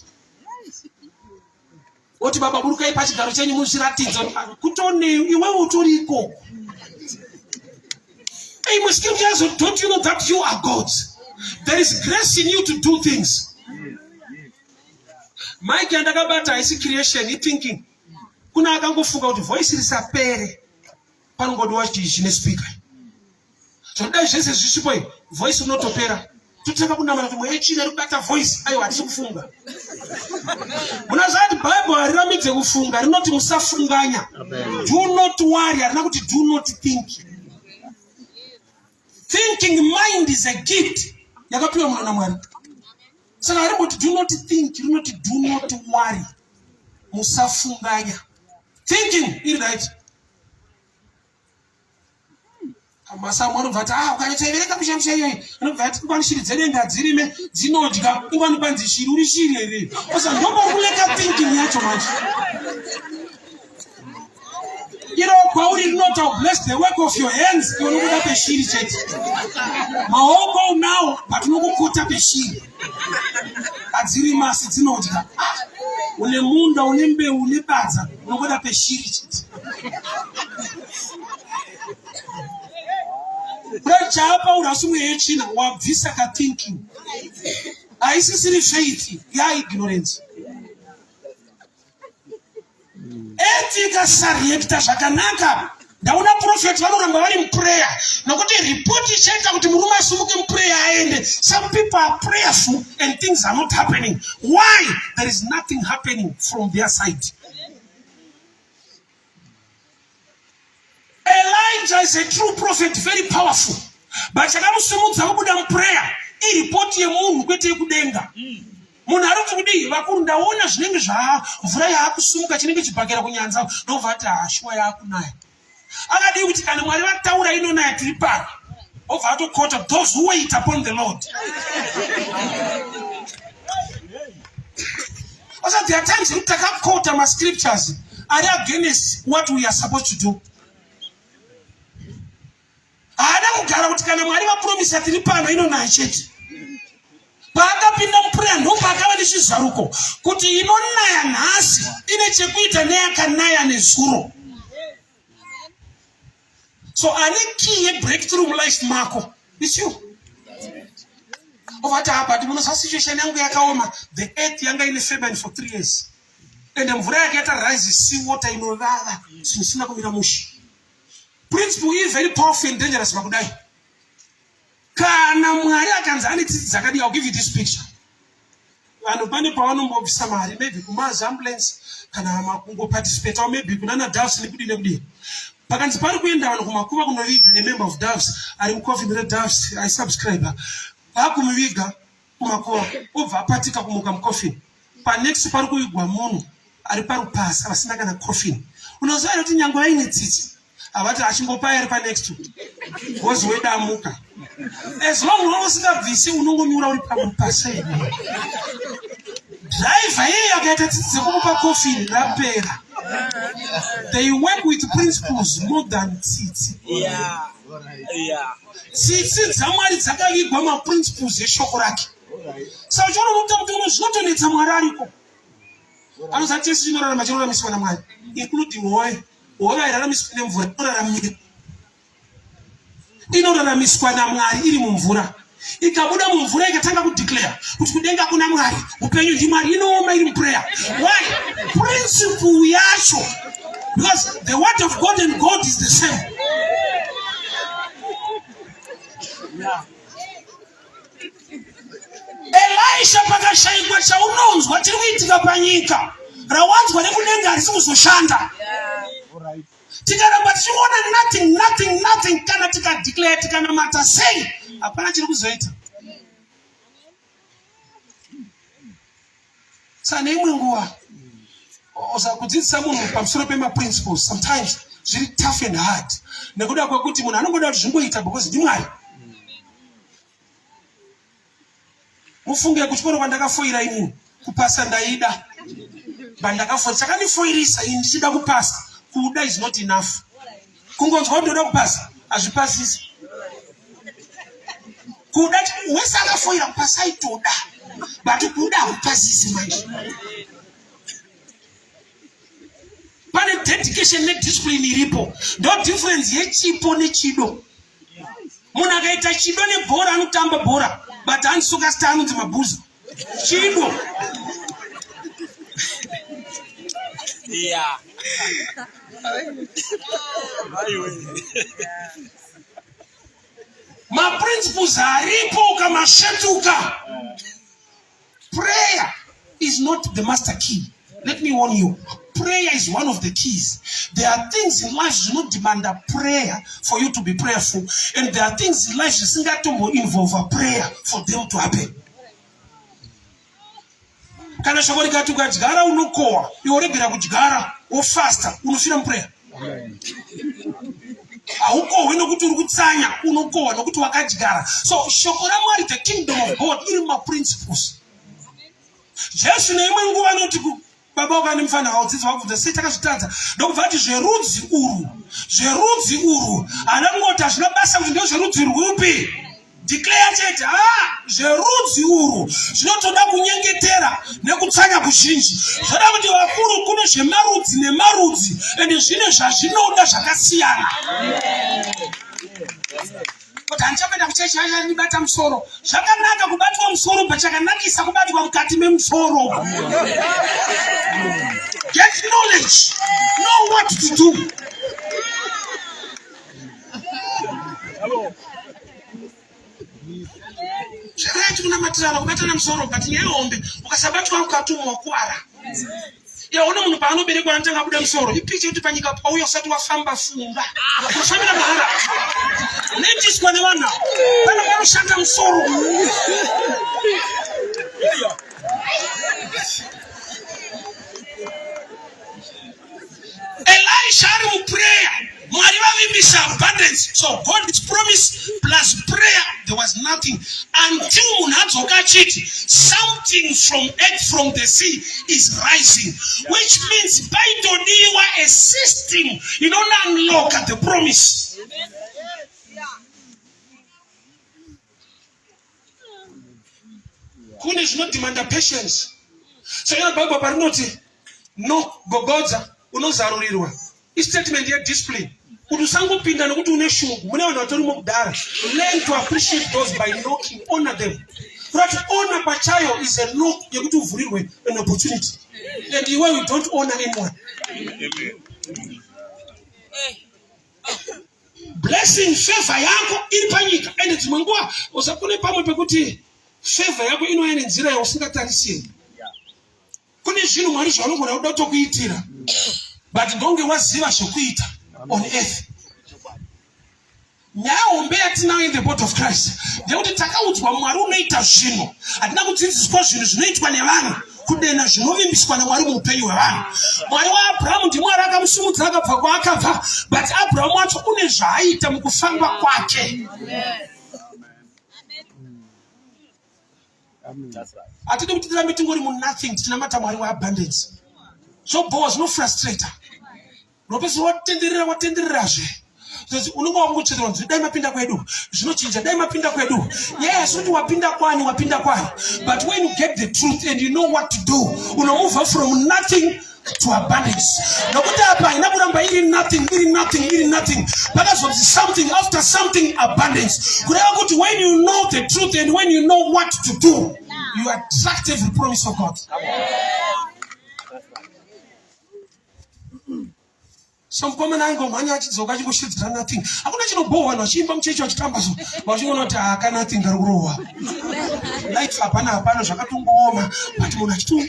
S1: Oti baba burukai pachigaro chenyu muzviratidza kutone iwe utoriko. Hey, don't you know that you are God? There is grace in you to do things. Mike andakabata isi creation I thinking. Kuna akangofunga kuti voice risapere panongodiwa chine speaker. So dai zvese zvishipo voice unotopera. Tutaka kunamana kuti mwechina rubata voice ayo hatisi kufunga. Munazati Bible hariramidze kufunga, rinoti musafunganya. Do not worry, harina kuti do not think. Thinking mind is a gift. Yakapiwa mwana Mwari. Saka harimoti do not think, rinoti do not worry. Musafunganya. Thinking is right. Masamu anobvata ukanyatsoivereka mushamsha iyoyi anobvati ngwani shiri dzedenga dzirime dzinodya ingwani panzi shiri uri shiri here osa ndombokuleka thinking yacho manje. You know, kwauri not to bless the work of your hands, you know that peshiri chete. Maoko now but unokukota peshiri. Adziri masi dzinodya. Une munda une mbeu une badza unokoda peshiri chete. Chapa urasumwe yechina wabvisa ka thinking. Aisisiri faith ya ignorance. Etika sariyekta zvakanaka. Ndauna prophet vanoramba vari muprayer. Nokuti report ichaita kuti murume asumuke muprayer aende. Some people are prayerful and things are not happening. Why? There is nothing happening from their side. Elijah is a true prophet, very powerful. But chakamusumudza kubuda muprayer, I report yemunhu kwete yekudenga. Munhu aroti kudii vakuru ndaona zvinenge mvura yaakusumuka chinenge chibhakera kunyanza ndobva ati shuwa yaakunaya. Akadii kuti kana Mwari vataura inonaya tiri pano. Obva atokota those who wait upon the Lord. Also there are times we takakota ma scriptures are against what we are supposed to do. Ada kugara kuti kana Mwari vapromisa tiri pano inonaya chete. Paakapinda muprayer ndobva akava nechizaruko kuti inonaya nhasi ine chekuita neyakanaya nezuro. So ane key ye breakthrough mulife mako. It's you. Ovata hapa timonosa situation yangu yakaoma. The earth yanga ine famine for 3 years. And mvura yake yata rise sea water inovava. Sinisina kumira mushi. Principle is very powerful and dangerous makudai. Kana Mwari akanza anitsitsi zakadi, I'll give you this picture. Vanhu pane pavanombobvisa mari, maybe kumazi ambulance kana makungo participate or maybe kunana doves nekudii nekudii. Pakanzi pari kuenda vanhu kumakuva kunoviga a member of doves ari mucoffin redoves I subscribe. Vakumuviga kumakuva obva apatika kumuka mucoffin. Panext pari kuigwa munhu ari parupasa vasina kana coffin. Unoziva kuti nyangwe aine tsitsi avati achingopaya ari panext wozi wedamuka As long as usingabvisi unongonyura uri pasi. Driver here akaita tsitsi dzekupa coffee rapera. They work with principles more than tsitsi. Tsitsi dzamwari dzakavigwa maprinciples eshoko rake. Saka uchiona kuti muti zvinotonetsa Mwari ariko. Anozati Jesu chinorarama chinoraramiswa naMwari, including hove hairaramiswi nemvura, inoraramiswa naMwari iri mumvura. Ikabuda mumvura ikatanga kudeclare kuti kudenga kuna Mwari, upenyu ndiMwari, inooma iri muprayer. Why? Principle yacho. Because the word of God and God is the same. Elisha pakashayikwa chaunonzwa chiri kuitika panyika, rawanzwa nekudenga harisi kuzoshanda. Tikaramba tichiona nothing kana tikadeclare tikanamata sei, hapana chiri kuzoita. Saka neimwe nguva kudzidzisa munhu pamusoro pemaprinciples sometimes zviri tough and hard, nekuda kwekuti munhu anongoda kuti zvimboita because ndiMwari. Mufunge kuchikoro kwandakafoira inini kupasa ndaida, bandakafoira chakandifoirisa ini ndichida kupasa. Kuda is not enough. Kungonzwa ndoda kupasa azvipasisi. Kuda wese akafoira kupasa aitoda, but kuda hakupasisi manje. Pane dedication nediscipline iripo. Ndo difference yechipo nechido. Munhu akaita chido nebhora anotamba bhora, but ansuka star anonzi mabhuzu. Chido. Maprinciples haripo ukamashetuka. Prayer is not the master key. Let me warn you. Prayer is one of the keys. There are things in life that do not demand a prayer for you to be prayerful, and there are things in life that involve a prayer for them to happen. Kana shobori kati ukajigara unokowa, iworegera kujigara, ofasta, unofira mprayer. Aukowe nokuti uri kutsanya, unokowa nokuti wakajigara. So shoko raMwari, the kingdom of God, iri maprinciples. Jesu neimwe nguva anoti baba vakanimufana haudzidzi vakubvunza sei takazvitadza ndokubva ati zverudzi uru anangoti hazvina basa kuti ndio zverudzi rwupi. Declare chete zverudzi uru zvinotoda kunyengetera nekutsanya kuzhinji. Zvoda kuti vakuru kune zvemarudzi nemarudzi ende zvine zvazvinoda zvakasiyana. Kuti handichapenda kuchechi nibata musoro. Zvakanaka kubatwa musoro, but chakanakisa kubatwa mukati memusoro. Get knowledge. Know what to do. Zvakati kunamatirana kubatana musoro, but nyayombe ukasabatwa ukatumwa wakuwara. Yaona munhu paanoberekwa anotanga kubuda musoro. Ipicha kuti panyika pauya usati wafamba funga. Kufambira mahara. Netiswa nevanhu. Pana panoshanda musoro. Elisha ari muprayer. Mwari vavimbisa abundance. So God's promise plus prayer, there was nothing until munhu adzoka achiti something from the sea is rising, which means paitodiwa a system unlock the promise. Kune zvinodimanda patience. So Bible parinoti no gogodza unozarurirwa. Statement here discipline. Kuti usangopinda nokuti une shungu. Mune vanhu vatorimo kudara. Learn to appreciate those by knocking. Honor them. But honor pachayo is a knock yekuti uvhurirwe an opportunity. And iwe we don't honor anyone. Blessing favor yako iri panyika. Ende dzimwe nguva usakune pamwe pekuti favor yako inoenda nenzira yausingatarisiri. Kune zvinhu Mwari zvaanogona kuda kutokuitira. But ndonge waziva zvekuita on earth. Nyayombe yatinayo in the body of Christ ndekuti takaudzwa Mwari unoita zvinhu. Hatina kudzidziswa zvinhu zvinoitwa nevanhu kudena zvinovimbiswa naMwari muupenyu hwevanhu. Mwari waAbhurahamu ndiMwari akamusumudza akabva kwaakabva, but Abhurahamu wacho une zvaaita mukufamba kwake. Atidi kuti tirambe tingori mu nothing tinamata Mwari wa abundance. So Boaz no frustrator. Nopesi watendererazve. Unonga wanguchira kuti dai mapinda kwedu zvinochinja dai mapinda kwedu. Yes, kuti wapinda kwani. But when you get the truth and you know what to do, unomove from nothing to abundance. Nokuti apa inakuramba iri nothing. But that's something after something abundance. Kureva kuti when you know the truth and when you know what to do, you attract every promise of God. Some common angle manya chizoka chingoshidzira nothing. Hakuna chinobohwa vachimba muchechi vachitambazo. Vachingona kuti aka nothing ngarurowa. Life hapana zvakatongooma. But munhu achitu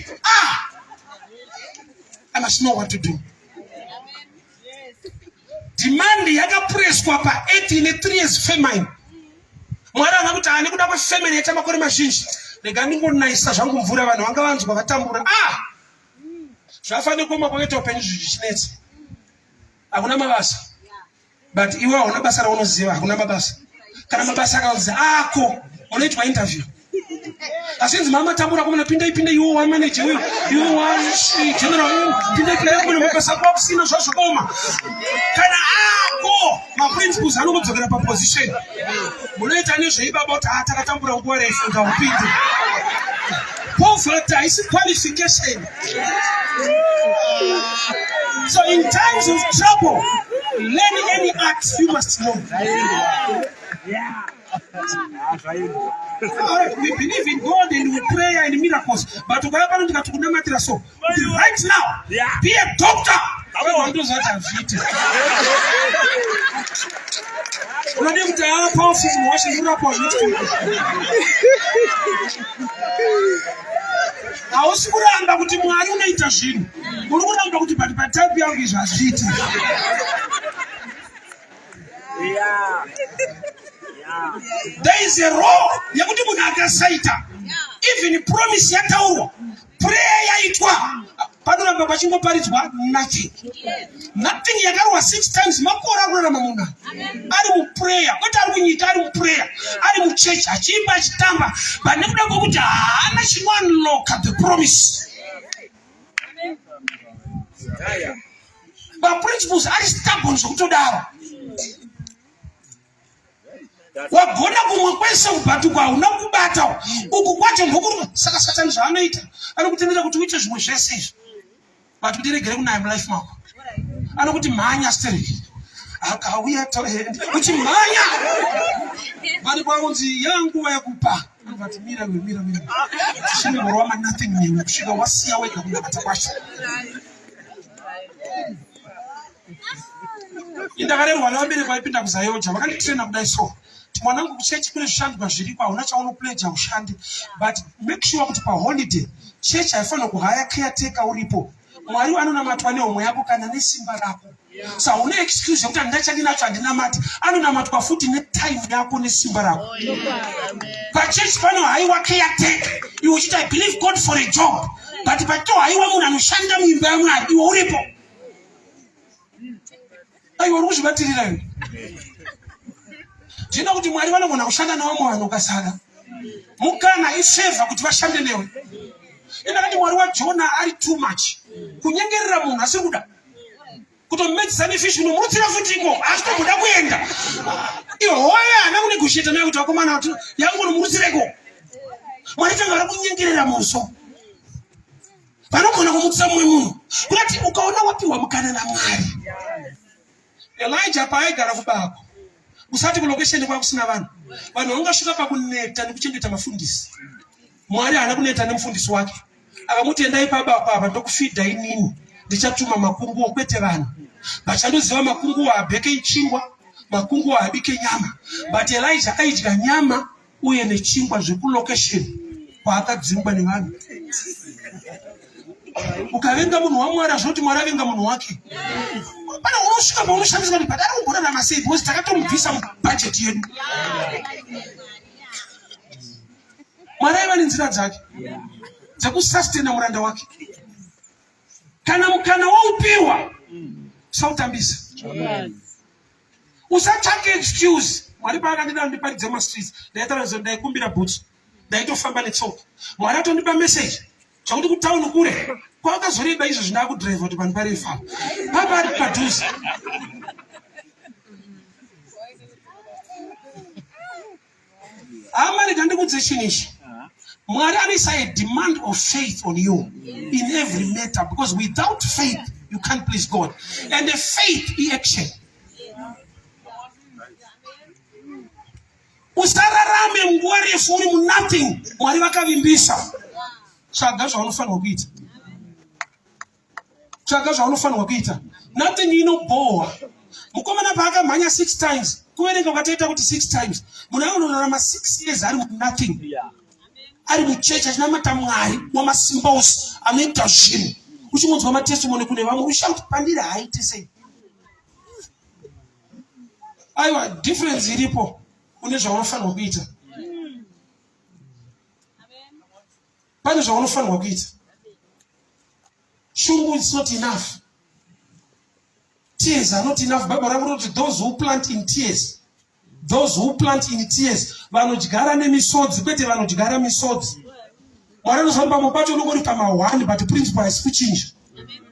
S1: I must know what to do. Demand yakapreswa pa 3 years famine. Mwari akakuti nekuda kwefamine yaita makore mazhinji. Rega ndingonaisa zvangu mvura vanhu vanga vanzwa vatambura. Zvafanira kuoma kwakaita upenyu zvichinetsa. Hakuna mabasa. But iwe hauna basa raunoziva, hakuna mabasa. Kana mabasa akaudza ako, unoitwa interview. Asinzi mama tambura kumuna pinda you one manager you one general pinda kile kuna mabasa kwa kusina zvazvokoma. Kana ako maprinciples anokudzokera pa position. Munoita nezveiba bota takatambura nguwa refu ngaupinde. Poverty is qualification. So in times of trouble, learning any art you must know. We believe in God and we pray and miracles. But right now, be a doctor. Hausikuramba kuti Mwari unoita zvinhu. Uri kuramba kuti type yangu izvo hazviiti. There is a role yekuti munhu akasaita. Even promise yataurwa. Prayer yaitwa. Panoramba pachingoparidzwa nothing. Nothing yakarwa 6 times makore akurarama munhu. Ari muprayer. Kwete ari munyika ari muprayer. Ari muchechi achimba achitamba. But nekuda kwokuti haana chinounlocka the promise. But principles are stubborn zvekutodaro. Wagona kumwe kwese kubatuka hauna kubata. Uku kwacho ndokuri saka Satani zvaanoita. Anokutendera kuti uite zvimwe zvese izvo. But udiregere kunaya mulife mako. Anokuti mhanya still. Akauya kuti mhanya. Bani kwaunzi yangu yakupa. Anobati mira. Tishime morwa nothing new. Kusvika wasiya wega kunakata kwacho. Indakarerwa nevabereki vaipinda kuzayoja vakanditraina kudai so. Mwanangu kuchechi kune zvishandwa zviripo hauna chaunopledza ushande. But make sure kuti paholiday chechi haifanira kuhaya caretaker uripo. Mwari anonamatwa nehomwe yako kana nesimba rako. So hauna excuse yekuti handachandinacho handinamati. Anonamatwa futi netime yako nesimba rako. Pachechi pano haiwa caretaker. Iwe uchiti I believe God for a job. But pato haiwa munhu anoshanda muimba yaMwari iwe uripo. Aiwa uri kuzvibatirira iwe. Ndina kuti Mwari vanogona kushanda nevamwe vanhu ukasara. Mukana ifavor kuti vashande newe. Indakati Mwari waJona ari too much. Kunyengerera munhu asiri kuda. Kutomedzisa nefishi unomurutsira futi ingo asitobuda kuenda. Iwe hoya haana kunegotiata naye kuti vakomana kuti yangu unomurutsireko. Mwari tanga kunyengerera muso. Vanogona kumutsa mumwe munhu. Kuti ukaona wapiwa mukana naMwari. Elijah paaigara kubako. Usati kulokesheni kwa kusina vanhu. Vanhu vangasvika pakuneta nekuchengeta mafundisi. Mwari haana kuneta nemufundisi wake. Akamuti endai pababa apa ndokufidha inini. Ndichatuma makunguo kwete vanhu. Vachandoziva makunguo abheke chingwa, makunguo abike nyama. But Elijah akaidya nyama uye nechingwa zvekulokesheni kwaakadzingwa nevanhu. Ukavenga munhu waMwari azvoti Mwari avenga munhu wake. Pana unosvika paunoshandisa kuti padari kumborarama sei because takatomubvisa mubhajeti yedu. Mwari aiva nenzira dzake dzekusustain muranda wake. Kana mukana waupiwa sautambisa. Usatsvake excuse. Mwari paakandida ndiparidze mastreets ndaitarazvo ndaikumbira bhuti. ndaitofamba netsoka. Mwari atondipa message chakuti kutauni kure kwakazoreba izvo zvindakudrive kuti vanhu parefa papari padhuze. Amari ndandikudze chinhu ichi. Mwari anoisa a demand of faith on you in every matter, because without faith you can't please God. And the faith is action. Usararame nguva refu uri munothing. Mwari vakavimbisa. Tsvaga zvaunofanirwa kuita. Tsvaga zvaunofanirwa kuita. Nothing inobohwa. Mukomana paakamhanya 6 times. Kuverenga ukatoita kuti 6 times. Munhu anonorarama 6 years ari nothing. Ari muchechi achinamata Mwari wamasimba ose anoita zvinhu. Uchingonzwa matestimony kune vamwe uchauti pandiri haiti sei. Aiwa, difference iripo kune zvaunofanirwa kuita. Pane zvaunofanirwa kuita. Shungu is not enough. Tears are not enough. Bible says those who plant in tears, those who plant in tears, vanodyara nemisodzi kwete vanodyara misodzi. Mwari anozamba mubacho unongori pama1 but principle haisi kuchinja.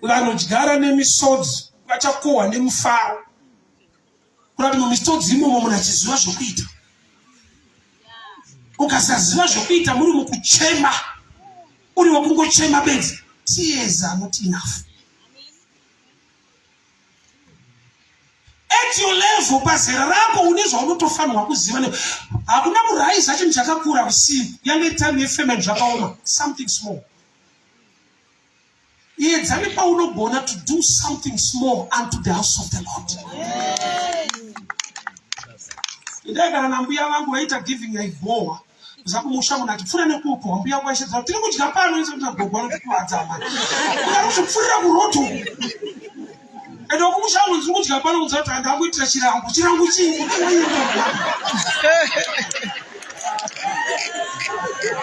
S1: Vanodyara nemisodzi vachakohwa nemufaro. Kurati mumisodzi imomo munhu achiziva zvokuita. Ukasaziva zvokuita muri mukuchema, uri wakungochema bedzi. Tears are not enough. At your level, pazera rako une zvaunotofanirwa kuziva. Hakuna kuraisa chinhu chakakura usiku. Yange time yefemeni zvakaoma. Something small. Edzane paunogona to do something small unto the house of the Lord. Ndagara nambuya vangu vaita giving yaibhohwa. Zakumusha munhu atipfuura nekupo mbuya kwaishedza tiri kudya pano iso ndagogwa anokuwadza mani. Unozopfuurira kuroto. Endo kumusha munhu tiri kudya pano unzati andakuitira chirangu chii.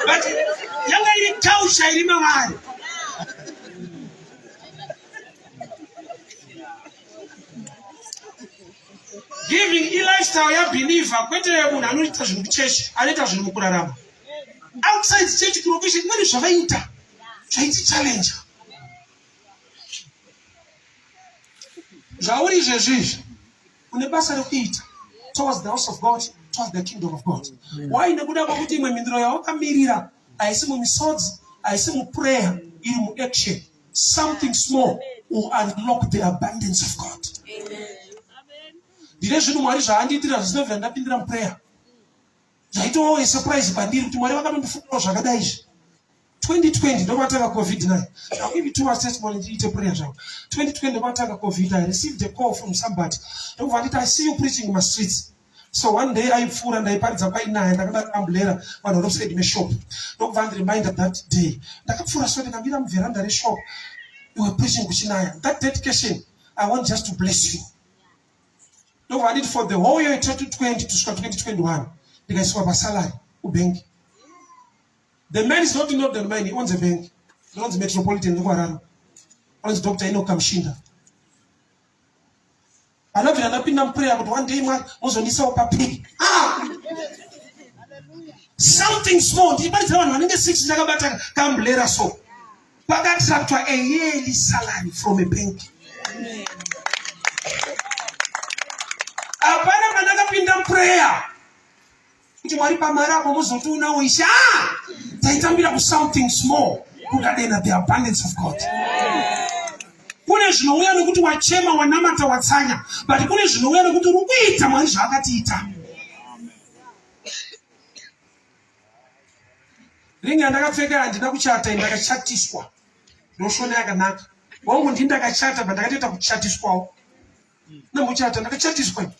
S1: But yanga iri tausha iri mavari. Giving a lifestyle ya believer kwete munhu anoita zvinhu kuchechi, anoita zvinhu mukurarama. Outside church location many zvavaita. Zvaiti challenge. Zvauri izvezvi une basa rekuita towards the house of God, towards the kingdom of God. Why nekuda kwokuti imwe mhinduro yawakamirira haisi mumisodzi, haisi muprayer, iri muaction. Something small will unlock the abundance of God. Amen. Ndine zvinhu Mwari zvaandiitira zvisinobvira ndapindira muprayer. Zvaitowe surprise pandiri kuti Mwari vakatondifungura zvakadai izvi. 2020 ndobatanga COVID-19. I'll give you 2 hours testimony ndiite prayer zvangu. 2020 ndobatanga COVID. I received a call from somebody. Ndokubva I see you preaching in my streets. So one day aipfuura ndaiparidza painaye ndakada ambulera vanhu vanoside meshop. Ndokubva reminded that day. Ndakapfuura so ndakambira muveranda reshop. You were preaching kuchinaya. That dedication, I want just to bless you. No, I did for the whole year 2020 to 2021. Because for my salary, bank. The man is not the money, he owns a bank. He owns the Metropolitan, he owns Dr. Eno Kamshinda. I love it, and I've been prayer, but one day, man, was on this papi. Something small. The man is the one who 6 Nagabata come later so. But that's up to a yearly salary from a bank. Apana manakapinda prayer. Kuti Mwari pamarako muzotuna uisha. Taitambira ku something small. Kukadena the abundance of God. Kune zvinouya nekuti wachema wanamata watsanya. But kune zvinouya nekuti rukuita Mwari zvakatiita. Ringi andakapfeka handina kuchata ndakachatiswa. Ndoshona yakanaka. Wangu ndindakachata bandakatoita kuchatiswawo. Namuchata ndakachatiswa.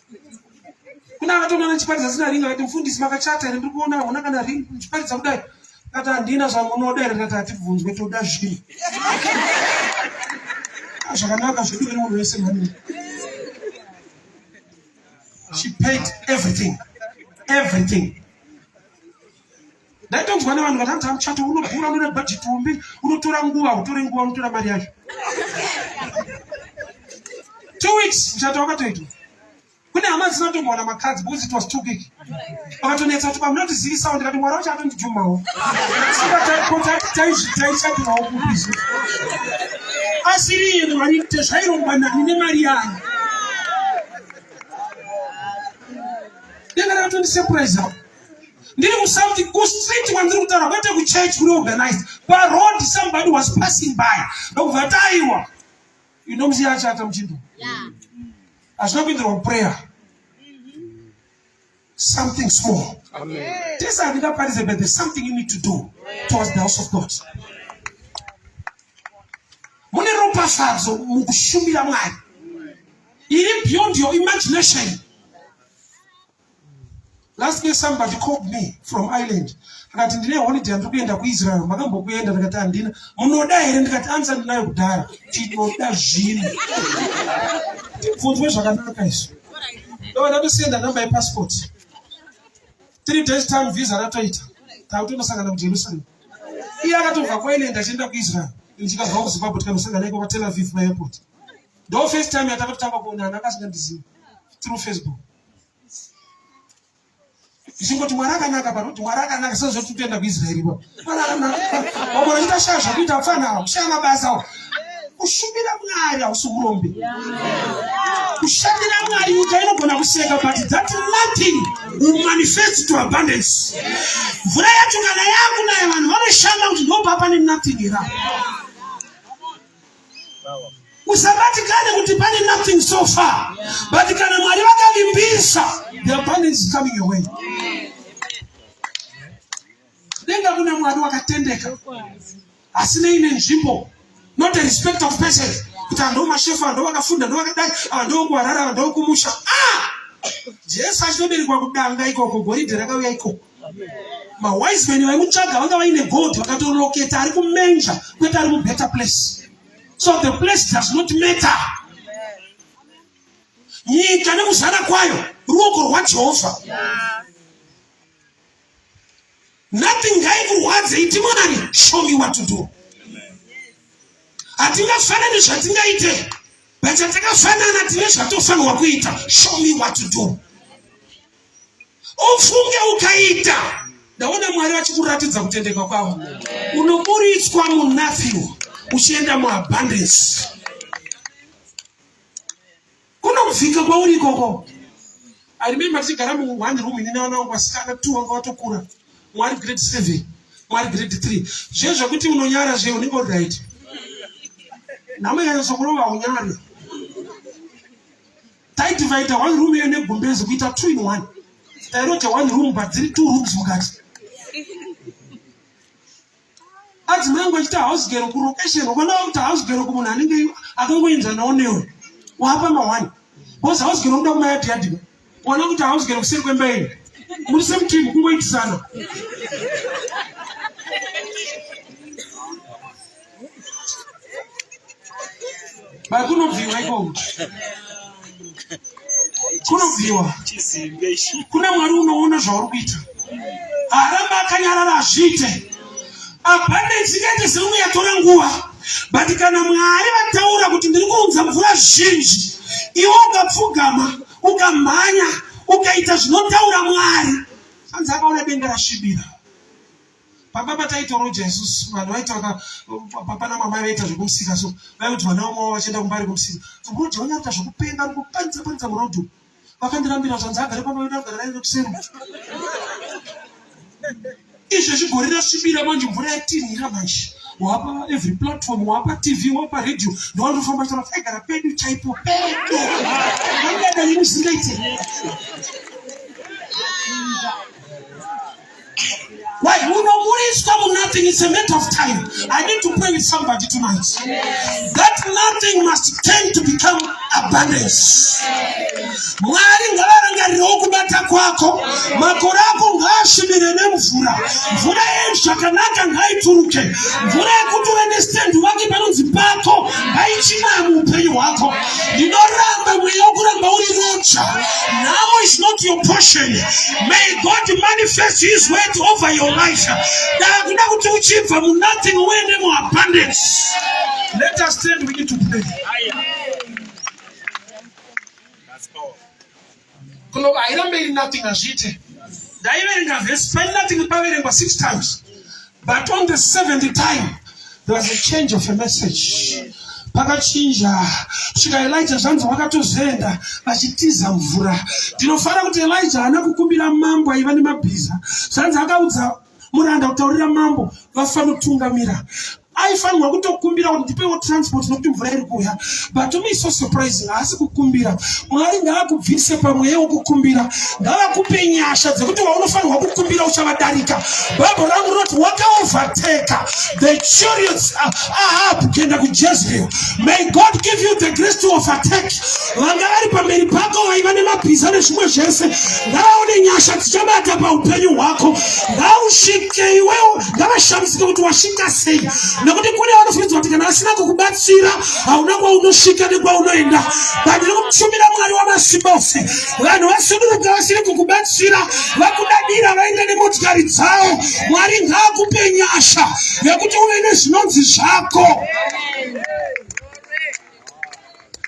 S1: Kuna vatona nchiparidza zina ringa kuti mufundisi makachata ere ndiri kuona una kana ringi nchiparidza kudai. Kata handina zvamunoda ere ndati bvunzwe toda zvino. Zvakanaka zvedu veri munhu wese mani. She paid everything. Everything. Ndaitonzwa nevanhu vatati muchato unogura une budget hombe unotora nguva unotora mari yacho. 2 weeks muchato wakatoitwa. Kune hama dzina tomboona makadzi because it was too big. Akatonetsa kuti pamunotizivisa ndikati mwari wacho atondijumawo. Taishatirawo kupizo. Asiri yenu mwari kuti zvairongwa nani nemari yangu. Ndingada kutondisepuraiza. Ndiri musauti kustreet wandiri kutaura kwete kuchurch kuri organized. Road somebody was passing by. Ndokubva taiwa. Inomziya achata muchindo. Hazvina kuenderwa prayer. Something small. This is another part, but there's something you need to do towards the house of God. Mune ropafadzo mukushumira Mwari. Iri beyond your imagination. Last year somebody called me from Ireland. Akati ndine holiday ndiri kuenda kuIsrael. Makambokuenda ndikati andina. Munoda here ndikati anza ndinayo kudhara. Tinoda zvino. Funzwe zvakanaka izvo. Ndosenda namba yepassport. 3 days time visa ratoita. Takutonosangana kuJerusalem. Iye akatobva kwaIreland achienda kuIsrael. Ndichikabva kuZimbabwe tikanosangana iko paTel Aviv airport. Ndo first time yatakatotanga kuonana akasingandiziva through Facebook. Isingoti Mwari akanaka panoti Mwari akanaka sezvo toenda kuIsrael ipo. Mwari akanaka. Wabona chita shasha kuita mfana kushama basa. Kushumira Mwari ausikurombe. Kushandira Mwari nyika inogona kuseka but that nothing will manifest to abundance. Mvura yacho kana yakunayo vanhu vanoshanda kuti ndopa pane nothing here. Usabatikane kuti pane nothing so far. But kana Mwari vakavimbisa, the abundance is coming your way. Denga kuna Mwari wakatendeka. Asina ine nzvimbo. Not a respect of persons. Kuti ando mashefa, ando wakafunda, ando wakadai, ando ngwarara, ando kumusha. Jesu achitoberekwa kudanga ikoko, goridhe rakauya ikoko. Ma-wise men vaimutsvaga vanga vaine gold, vakatoloketa ari kumenja, kwete ari mu-better place. So the place does not matter. Nyika nekuzara kwayo, ruoko rwaJehovha. Nothing ngaikurwadze iti Mwari, show me what to do. Hatingafanani zvatingaite, but hatakafanana tine zvatofanirwa kuita. Show me what to do. Ufunge ukaita. Ndaona Mwari achikuratidza kutendeka kwavo. Unoburitswa mu-nothing, uchienda mu-abundance. Kunomvika kwauri ikoko. I remember tichigara mu-one room ine vana vangu vasikana 2 vanga vatokura. Mwari grade 7, Mwari grade 3. Zviye zvakuti unonyara zve unenge uri right. Namanya sokurova unyari. Taidivhaita one room iyo negumbezi kuita 2 in 1. Tairota one room but dziri 2 rooms mukati. Adzimai achita house girl kulocation, ukona kuti house girl kumunhu anenge akangoinza nawo newe. Wapa ma1. Because house girl unoda kumayati yadhiba. Uona kuti house girl kuseri kwemba ino. Muri same team kungoitisana. Ba kunovhiwa iko. Kunovhiwa. Kuna Mwari unoona zvauri kuita. Aramba akanyarara azviite. Abundance ikaite seumwe yatora nguva. But kana Mwari vataura kuti ndiri kuunza mvura zhinji, iwe ukapfugama, ukamhanya, ukaita zvinotaura Mwari, sanzi akaona denga rasvibira. Papa taitoro Jesu, vanhu vaita papa namama vaita zvokumusika, so vaiti vana vamwe vachienda kumbari kumusika. So Lord wanyarita zvokupenga kupanza murodhu. Vakandirambira zvanzi agare pamba vedu agara naye kuseri. Izvo zvigore rasvibira manje mvura yatinhira manje. Wapa every platform, wapa TV, wapa radio. Ndowandofamba chara agara pedu chaipo pedu. Vangada imusingaite. Why? Nothing. It's a matter of time. I need to pray with somebody tonight. That nothing must tend to become abundance. Mwari ngavarangarirawo kubata kwako. Makore ako ngaashibire nemvura. Mvura zvakanaka ngaituruke. Mvura yekuti uendestand wake panonzi pako ngaichinaye muupenyu hwako. Ndinoramba mweya wokuramba uri rocha. Now is not your portion. May God manifest His word over your life. Ndakuda kuti uchibva mu nothing uende mu abundance. Let us stand, we need to pray. kunova hairambe iri nothing hazviite. Ndaiverenga vhesi paine nothing paverengwa 6 times, but on the 7th time there was a change of a message. Pakachinja kusvika Elijah zvanzi vakatozoenda vachitiza mvura. Ndinofanira kuti Elijah haana kukumbira mambo aiva nemabhiza. Zvanzi akaudza muranda kutaurira mambo vafanira kutungamira. Aifanirwa kutokumbira kuti ndipewo transport nokuti mvura iri kuuya. But to me so surprising, haasi kukumbira. Mwari ngaakubvise pamweya wokukumbira, ngaavakupe nyasha dzekuti waunofanirwa kukumbira uchavadarika. Bhaibheri rangu rinoti wakaovateka the chariots Ahab kuenda kuJezreel. May God give you the grace to overtake. Vanga vari pamberi pako vaiva nemabhiza nezvimwe zvese, ngavaone nyasha dzichabata paupenyu hwako. Ngausvike iwewo, ngavashamisike kuti wasvika sei. Nekuti kune vanofungidzwa kuti kana asina kukubatsira hauna kwaunosvika nekwaunoenda. Bandiri kumushumira Mwari wamasimba ose. Vanhu vasuduruka vasiri kukubatsira, vakudadira vaenda nemotikari dzavo. Mwari ngaakupe nyasha yekuti uve nezvinonzi zvako.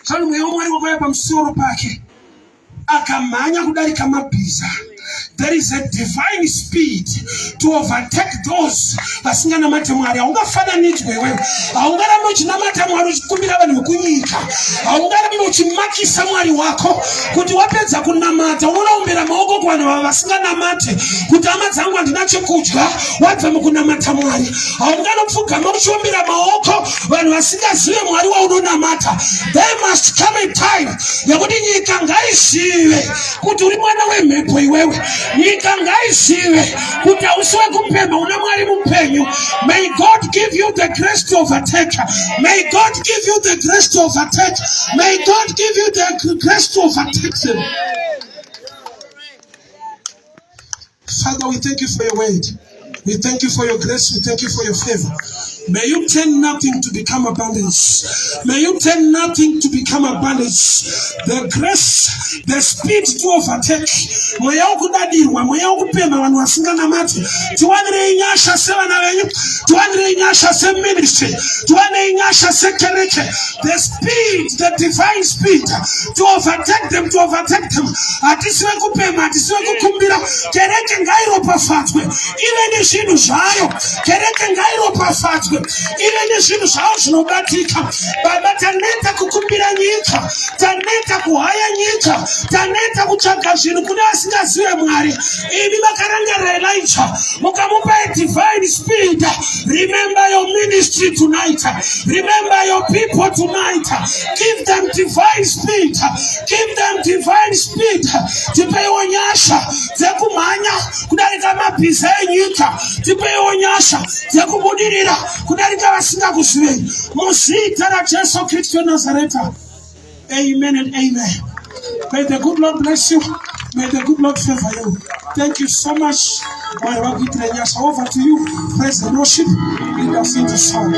S1: Zvino mweya waMwari wakauya pamusoro pake akamhanya kudarika mabhiza. There is a divine speed to overtake those vasinganamate Mwari. Haungafananidzwe wewe. Haungarambe uchinamata Mwari uchikumbira vanhu vekunyika. Haungarambe uchimakisa Mwari wako kuti wapedza kunamata unombera maoko kuvanhu vava vasinganamate kuti hama dzangu handina chekudya, wabva mukunamata Mwari. Haunganopfugama uchiombera maoko vanhu vasingazive Mwari waunonamata. There must come a time yekuti nyika ngaizive kuti uri mwana wemhepo iwewe. Nyika ngaizive kuti hausiwe kupemha, una Mwari mupenyu. May God give you the grace to overtake. May God give you the grace to overtake. May God give you the grace to overtake them. Father, we thank you for your word. We thank you for your grace. We thank you for your favor. May you turn nothing to become abundance. May you turn nothing to become abundance. The grace, the speed to overtake. Mweya wokudadirwa, mweya wokupemha vanhu vasinganamate. Tiwanire nyasha sevana venyu, tiwanire nyasha seministry, tiwanire nyasha sekereke. The speed, the divine speed to overtake them, to overtake them. Hatisiwe kupemha, hatisiwe kukumbira. Kereke ngairopafadzwe. Ive nezvinhu zvayo. Kereke ngairopafadzwe. Ive nezvinhu zvavo zvinobatika. Baba, taneta kukumbira nyika, taneta kuhaya nyika, taneta kutsvaga zvinhu kune vasingazive Mwari. Imi makarangarira Elijah mukamupa a divine speed. Remember your ministry tonight. Remember your people tonight. Give them divine speed. Give them divine speed. Tipewo nyasha dzekumhanya kudarika mabhiza enyika. Tipewo nyasha dzekubudirira kudarika vasingakuzivei. Muzita raJesu Kristu weNazareta. Amen and amen. May the good Lord bless you. May the good Lord favor you. Thank you so much. Over to you. Praise and worship. Lead us into song.